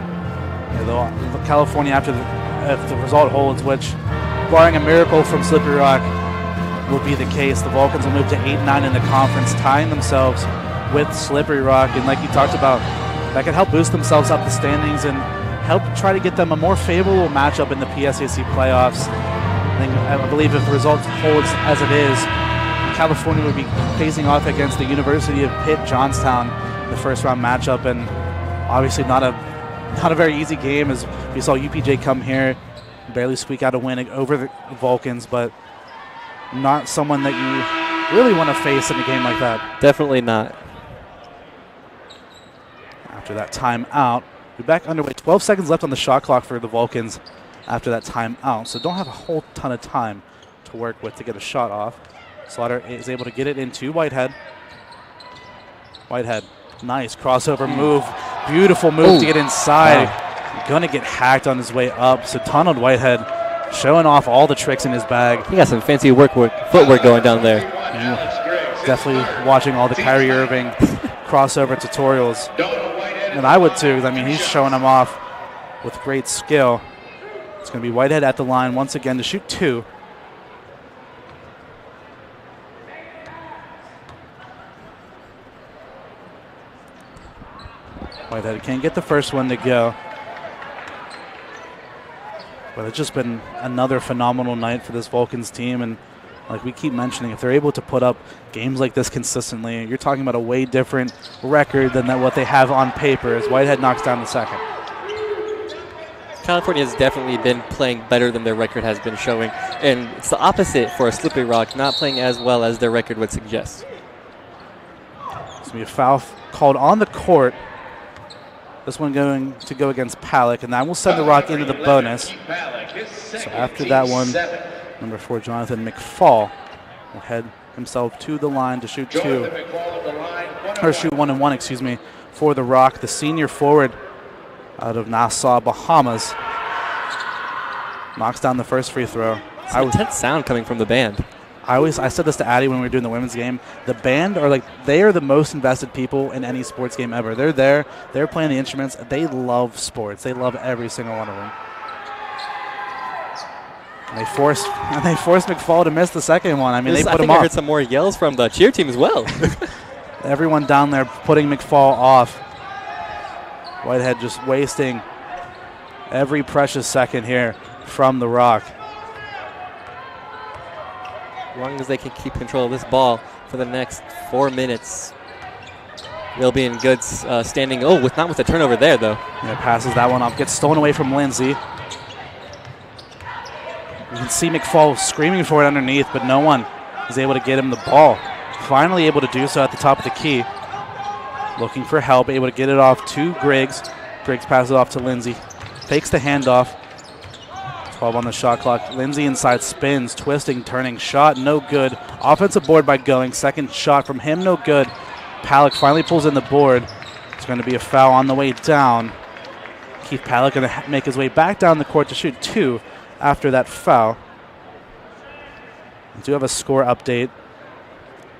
Yeah, California, if the result holds, which barring a miracle from Slippery Rock will be the case, the Vulcans will move to 8-9 in the conference, tying themselves with Slippery Rock. And like you talked about, that could help boost themselves up the standings and help try to get them a more favorable matchup in the PSAC playoffs. I believe if the result holds as it is, California would be facing off against the University of Pitt Johnstown in the first round matchup, and obviously not a very easy game, as we saw UPJ come here, barely squeak out a win over the Vulcans, but not someone that you really want to face in a game like that. Definitely not. After that timeout, we're back underway. 12 seconds left on the shot clock for the Vulcans after that timeout, so don't have a whole ton of time to work with to get a shot off. Slaughter is able to get it into Whitehead. Whitehead, nice crossover move. Beautiful move to get inside. Wow. Going to get hacked on his way up. So Donald Whitehead showing off all the tricks in his bag. He got some fancy footwork going down there. Definitely watching all the Kyrie Irving crossover tutorials. And I would too, because I mean, he's showing them off with great skill. It's going to be Whitehead at the line once again to shoot 2. Whitehead can't get the first one to go. But it's just been another phenomenal night for this Vulcans team. And like we keep mentioning, if they're able to put up games like this consistently, you're talking about a way different record than what they have on paper as Whitehead knocks down the second. California has definitely been playing better than their record has been showing. And it's the opposite for a Slippery Rock, not playing as well as their record would suggest. It's going to be a foul called on the court. This one going to go against Palick, and that will send the Rock into the bonus. So after that one, number 4, Jonathan McFall will head himself to the line to shoot shoot 1 and 1, excuse me, for the Rock. The senior forward out of Nassau, Bahamas, knocks down the first free throw. It's an intense sound coming from the band. I said this to Addie when we were doing the women's game. The band they are the most invested people in any sports game ever. They're there. They're playing the instruments. They love sports. They love every single one of them. And they forced McFall to miss the second one. I mean, they put him off. I heard some more yells from the cheer team as well. Everyone down there putting McFall off. Whitehead just wasting every precious second here from the Rock. As long as they can keep control of this ball for the next 4 minutes, they'll be in good standing. Oh, not with the turnover there, though. Yeah, passes that one off. Gets stolen away from Lindsay. You can see McFall screaming for it underneath, but no one is able to get him the ball. Finally able to do so at the top of the key. Looking for help, able to get it off to Griggs. Griggs passes it off to Lindsay. Fakes the handoff. 12 on the shot clock. Lindsay inside spins, twisting, turning, shot, no good. Offensive board by Going. Second shot from him, no good. Palick finally pulls in the board. It's going to be a foul on the way down. Keith Palick going to make his way back down the court to shoot 2 after that foul. We do have a score update.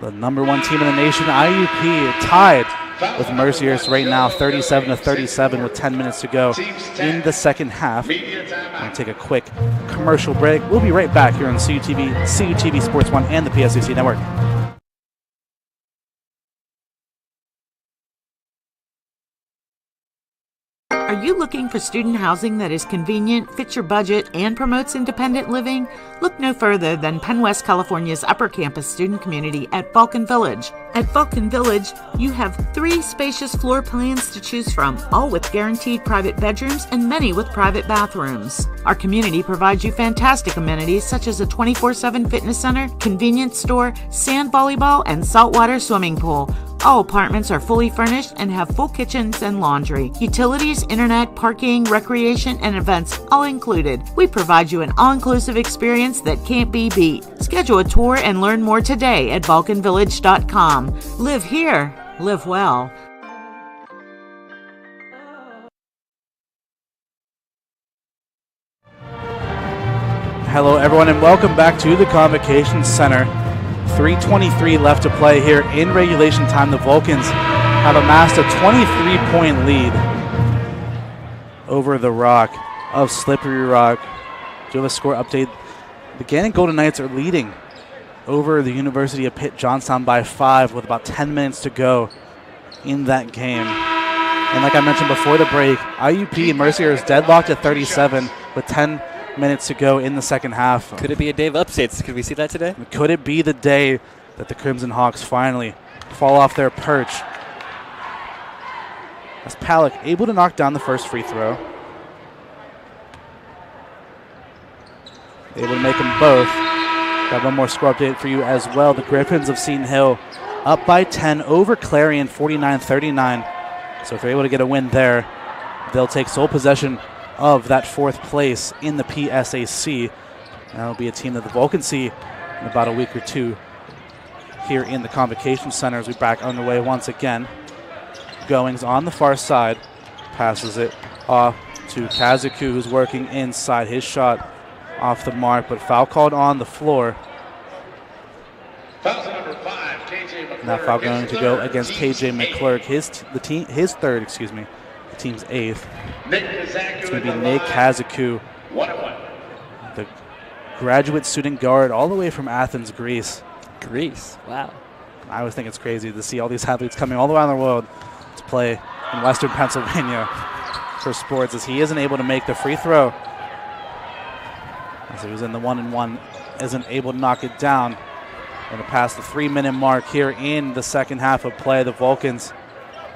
The number 1 team in the nation, IUP, tied with Mercyhurst right now, 37-37 with 10 minutes to go in the second half. We're going to take a quick commercial break. We'll be right back here on CUTV Sports 1 and the PSAC Network. Are you looking for student housing that is convenient, fits your budget, and promotes independent living? Look no further than Penn West California's Upper Campus student community at Vulcan Village. At Vulcan Village, you have 3 spacious floor plans to choose from, all with guaranteed private bedrooms and many with private bathrooms. Our community provides you fantastic amenities such as a 24/7 fitness center, convenience store, sand volleyball, and saltwater swimming pool. All apartments are fully furnished and have full kitchens and laundry. Utilities, internet, parking, recreation, and events all included. We provide you an all-inclusive experience that can't be beat. Schedule a tour and learn more today at vulcanvillage.com. Live here. Live well. Hello, everyone, and welcome back to the Convocation Center. 3:23 left to play here in regulation time. The Vulcans have amassed a 23-point lead over the Rock of Slippery Rock. Do you have a score update? The Gannon Golden Knights are leading over the University of Pitt Johnstown by 5 with about 10 minutes to go in that game. And like I mentioned before the break, IUP and Mercyhurst deadlocked at 37 with 10 minutes to go in the second half. Could it be a day of upsets? Could we see that today? Could it be the day that the Crimson Hawks finally fall off their perch? As Palick able to knock down the first free throw. Able to make them both. Got one more score update for you as well. The Griffins of Seton Hill up by 10 over Clarion, 49-39. So if they're able to get a win there, they'll take sole possession of that 4th place in the PSAC. That'll be a team that the Vulcans see in about a week or 2 here in the Convocation Center as we back underway once again. Goings on the far side, passes it off to Kazuku, who's working inside. His shot off the mark, but foul called on the floor. Foul number 5, KJ McClurg. Now foul going to go against KJ McClurg, his third, the team's 8th. It's going to be Nate Kazuku, 1-1. the graduate student guard all the way from Athens, Greece. Wow. I always think it's crazy to see all these athletes coming all around the world to play in Western Pennsylvania for sports, as he isn't able to make the free throw. As he was in the 1-and-1, isn't able to knock it down. Going to pass the 3-minute mark here in the second half of play. The Vulcans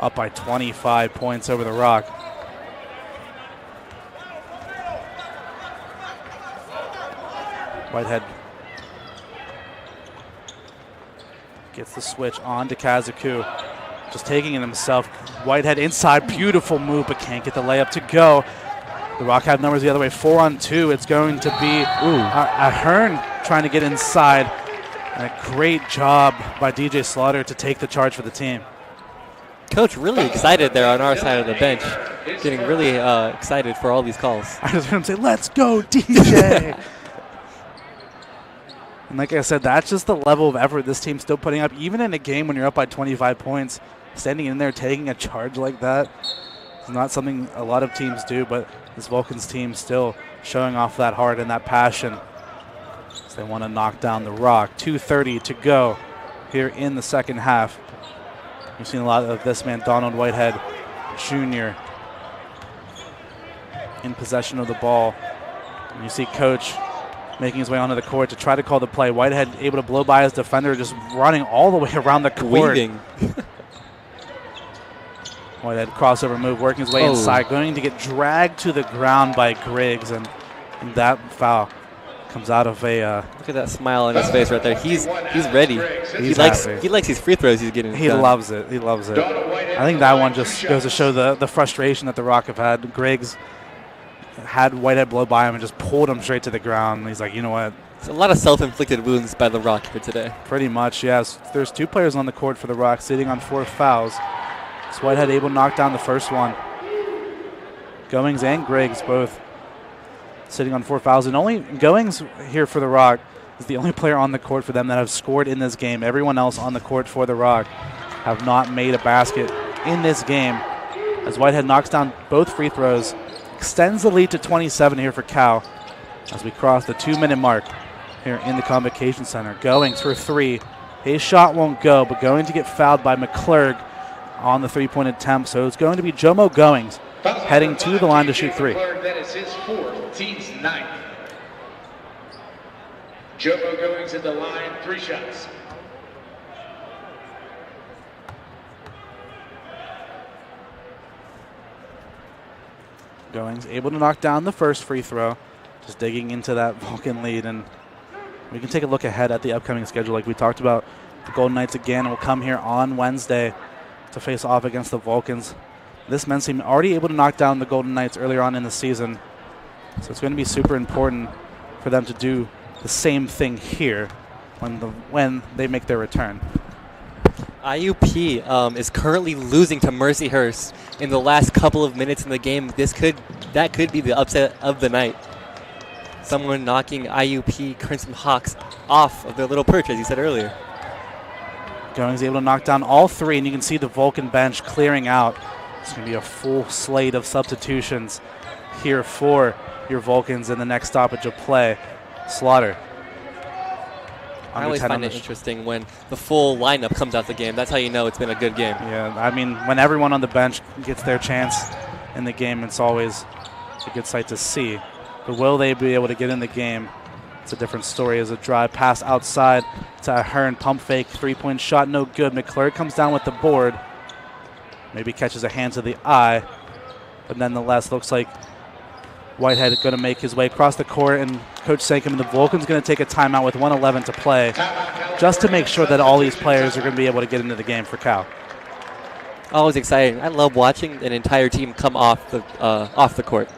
up by 25 points over the Rock. Whitehead gets the switch on to Kazaku. Just taking it himself. Whitehead inside, beautiful move, but can't get the layup to go. The Rock have numbers the other way, 4-on-2. It's going to be Ahern trying to get inside. And a great job by DJ Slaughter to take the charge for the team. Coach really excited there on our side of the bench, getting really excited for all these calls. I just heard him say, "Let's go, DJ." And like I said, that's just the level of effort this team's still putting up. Even in a game when you're up by 25 points, standing in there taking a charge like that is not something a lot of teams do, but this Vulcans team still showing off that heart and that passion. So they want to knock down the Rock. 2:30 to go here in the second half. You've seen a lot of this man, Donald Whitehead Jr., in possession of the ball. And you see Coach making his way onto the court to try to call the play. Whitehead able to blow by his defender, just running all the way around the court. Weaving. Whitehead crossover move, working his way inside, going to get dragged to the ground by Griggs, and that foul comes out of a. Look at that smile on his face right there. He's ready. He likes his free throws. He's getting. He loves it. He loves it. I think that one just goes to show the frustration that the Rock have had. Griggs had Whitehead blow by him and just pulled him straight to the ground. And he's like, you know what? It's a lot of self-inflicted wounds by the Rock here today. Pretty much, yes. There's 2 players on the court for the Rock, sitting on 4 fouls. So Whitehead able to knock down the first one. Goings and Griggs both sitting on 4 fouls. And only Goings here for the Rock is the only player on the court for them that have scored in this game. Everyone else on the court for the Rock have not made a basket in this game. As Whitehead knocks down both free throws, extends the lead to 27 here for Cal as we cross the 2-minute mark here in the Convocation Center. Goings for 3. His shot won't go, but going to get fouled by McClurg on the 3-point attempt. So it's going to be Jomo Goings heading to the line to shoot 3. That is his 4th, team's 9th. Jomo Goings at the line, 3 shots. Goings able to knock down the first free throw, just digging into that Vulcan lead. And we can take a look ahead at the upcoming schedule. Like we talked about, the Golden Knights again will come here on Wednesday to face off against the Vulcans. This men's team already able to knock down the Golden Knights earlier on in the season, so it's going to be super important for them to do the same thing here when they make their return. IUP is currently losing to Mercyhurst in the last couple of minutes in the game. That could be the upset of the night. Someone knocking IUP Crimson Hawks off of their little perch, as you said earlier. Goings able to knock down all 3, and you can see the Vulcan bench clearing out. It's going to be a full slate of substitutions here for your Vulcans in the next stoppage of play. Slaughter. I always find it interesting when the full lineup comes out the game. That's how you know it's been a good game. Yeah, I mean, when everyone on the bench gets their chance in the game, it's always a good sight to see. But will they be able to get in the game? It's a different story. As a drive pass outside to Ahern, pump fake, 3-point shot, no good. McClurg comes down with the board. Maybe catches a hand to the eye. But nonetheless, looks like Whitehead going to make his way across the court, and Coach Sankum and the Vulcans going to take a timeout with 1:11 to play, just to make sure that all these players are going to be able to get into the game for Cal. Always exciting. I love watching an entire team come off the court.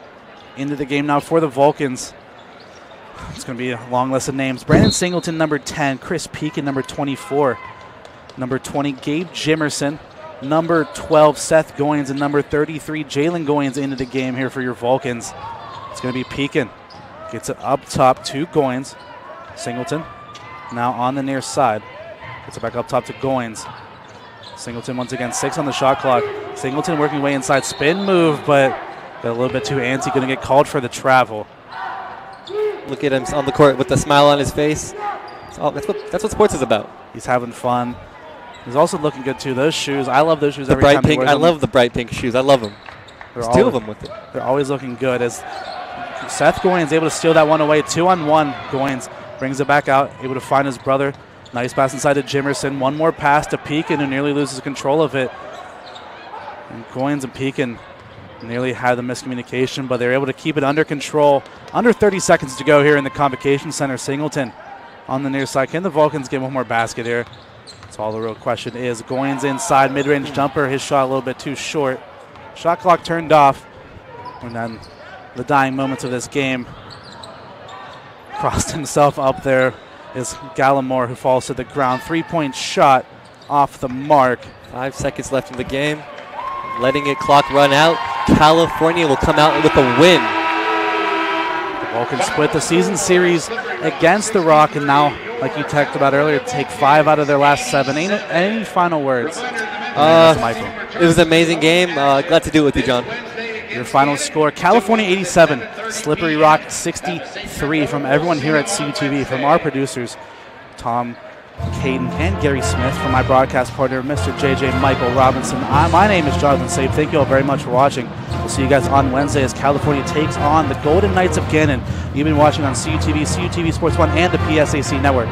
Into the game now for the Vulcans. It's going to be a long list of names. Brandon Singleton, number 10. Chris Pekin, number 24. Number 20, Gabe Jimerson. Number 12, Seth Goins. And number 33, Jalen Goins into the game here for your Vulcans. It's going to be Pekin. Gets it up top to Goins. Singleton now on the near side. Gets it back up top to Goins. Singleton once again, 6 on the shot clock. Singleton working way inside. Spin move, but got a little bit too antsy. Going to get called for the travel. Look at him on the court with a smile on his face. That's what sports is about. He's having fun. He's also looking good too. Those shoes, I love those shoes every time he wears them. I love the bright pink shoes. I love them. There's 2 of them with it. They're always looking good. As Seth Goins able to steal that one away. 2-on-1. Goins brings it back out, able to find his brother. Nice pass inside to Jimerson. One more pass to Pekin, who nearly loses control of it. And Goins and Pekin nearly had the miscommunication, but they were able to keep it under control. Under 30 seconds to go here in the Convocation Center. Singleton on the near side. Can the Vulcans get one more basket here? That's all the real question is. Goins inside, mid-range jumper. His shot a little bit too short. Shot clock turned off. And then the dying moments of this game. Crossed himself up there is Gallimore, who falls to the ground. 3-point shot off the mark. 5 seconds left in the game. Letting it clock run out. California will come out with a win. The Vulcans split the season series against the Rock, and now, like you talked about earlier, take 5 out of their last 7. Any final words? Michael. It was an amazing game. Glad to do it with you, John. Your final score, California 87, Slippery Rock 63. From everyone here at CUTV, from our producers, Tom, Caden, and Gary Smith, from my broadcast partner, Mr. JJ Michael Robinson. My name is Jonathan Sabe. Thank you all very much for watching. We'll see you guys on Wednesday as California takes on the Golden Knights of Gannon. You've been watching on CUTV, CUTV Sports 1, and the PSAC Network.